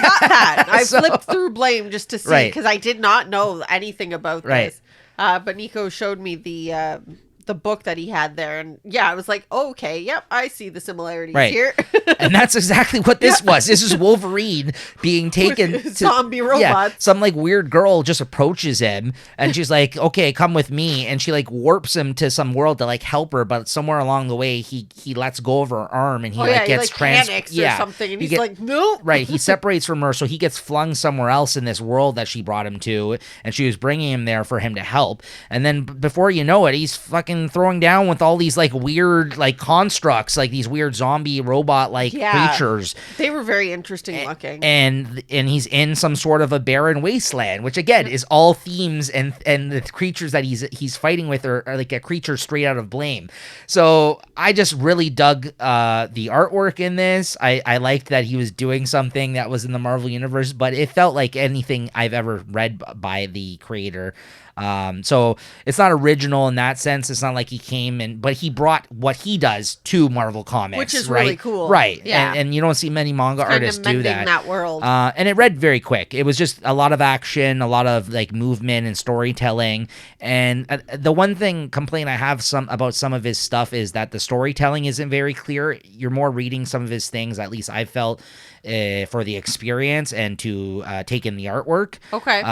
got that. I So- flipped through Blame just to see, Right. because I did not know anything about Right. this. But Niko showed me the book that he had there, and yeah, I was like, oh, okay, yep, I see the similarities Right. here. And that's exactly what this was. This is Wolverine being taken to zombie robots. Yeah, some like weird girl just approaches him and she's like, "Okay, come with me." And she like warps him to some world to like help her, but somewhere along the way he lets go of her arm and he he gets panics or something, and he's like, "No." Right, he separates from her, so he gets flung somewhere else in this world that she brought him to, and she was bringing him there for him to help. And then before you know it, he's fucking throwing down with all these like weird like constructs, like these weird zombie robot like creatures. They were very interesting looking. And he's in some sort of a barren wasteland, which again is all themes and the creatures that he's fighting with are like a creature straight out of Blame. So I just really dug the artwork in this. I liked that he was doing something that was in the Marvel universe, but it felt like anything I've ever read by the creator. So it's not original in that sense. It's not like he came but he brought what he does to Marvel Comics, which is right? really cool. Right. Yeah. And you don't see many manga artists do that. that world. And it read very quick. It was just a lot of action, a lot of like movement and storytelling. And the one complaint I have about some of his stuff is that the storytelling isn't very clear. You're more reading some of his things, at least I felt, for the experience and to take in the artwork. Okay.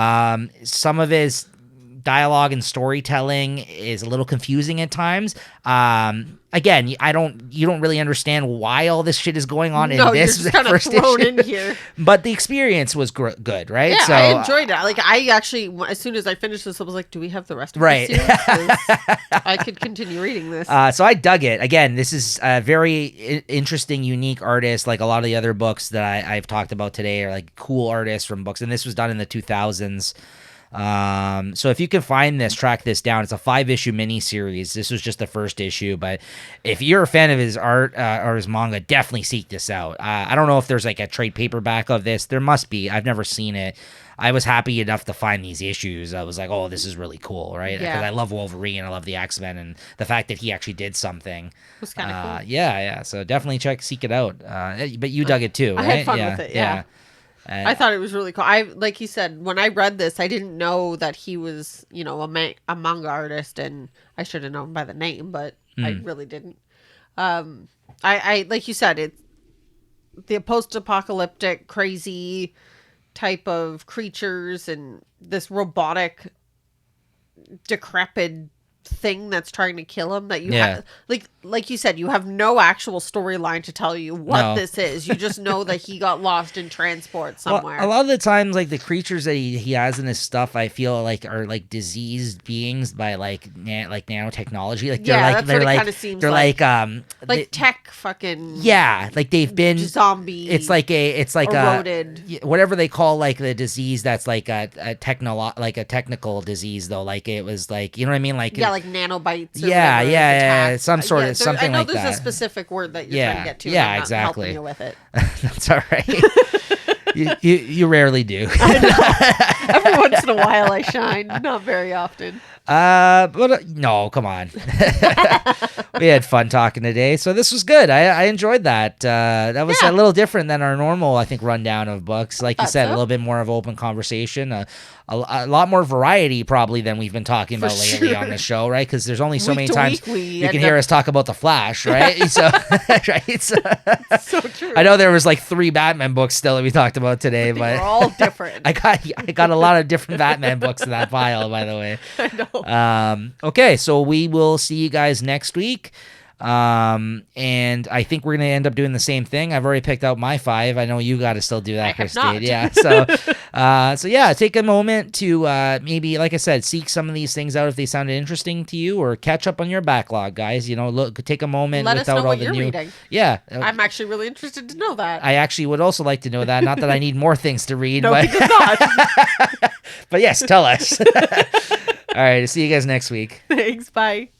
Some of his dialogue and storytelling is a little confusing at times. Again, you don't really understand why all this shit is going on in this you're just kind of first thrown issue. in here. But the experience was good, right? Yeah, So I enjoyed it. Like, I actually, as soon as I finished this, I was like, do we have the rest of Right. the series? 'Cause I could continue reading this. So I dug it. Again, this is a very interesting, unique artist. Like a lot of the other books that I've talked about today are like cool artists from books, and this was done in the 2000s. So if you can find this, track this down. It's a 5-issue miniseries. This was just the first issue, but if you're a fan of his art or his manga, definitely seek this out. I don't know if there's like a trade paperback of this. There must be. I've never seen it. I was happy enough to find these issues. I was like, oh, this is really cool, right? Because I love Wolverine, I love the X-Men, and the fact that he actually did something. It was kind of cool. Yeah. So definitely seek it out. But you dug it too, right? I had fun with it, yeah. I thought it was really cool. Like you said, when I read this, I didn't know that he was, a manga artist, and I should have known by the name, but I really didn't. I like you said, it's the post-apocalyptic, crazy type of creatures and this robotic, decrepit thing that's trying to kill him that you have, like you said, you have no actual storyline to tell you what this is. You just know that he got lost in transport somewhere. Well, a lot of the times, like the creatures that he has in his stuff, I feel like are like diseased beings by like nanotechnology. Like they're like tech fucking like they've been zombie. It's like eroded. Whatever they call like the disease that's like a technical disease though. Like it was like, you know what I mean? Like like nanobites. Or yeah, some sort of something like that. I know there's a specific word that you're trying to get to. Yeah, and I'm not exactly. helping you with it. That's all right. you rarely do. Every once in a while I shine, not very often. But no, come on. We had fun talking today, so this was good. I enjoyed that. That was a little different than our normal, I think, rundown of books. Like you said, a little bit more of open conversation, a lot more variety probably than we've been talking about lately on the show, right? Because there's only so many times you can hear us talk about the Flash, right? So, right? So true. I know there was like 3 Batman books still that we talked about today, but they're all different. I got a lot of different Batman books in that pile, by the way. I know. Okay, so we will see you guys next week. And I think we're gonna end up doing the same thing. I've already picked out my 5. I know you got to still do that, Christine. Yeah. So yeah, take a moment to maybe, like I said, seek some of these things out if they sounded interesting to you, or catch up on your backlog, guys. Take a moment. Let without us know all what the you're new. reading. Yeah, I'm actually really interested to know that. I actually would also like to know that. Not that I need more things to read, No, but he does not. but yes, tell us. All right, see you guys next week. Thanks. Bye.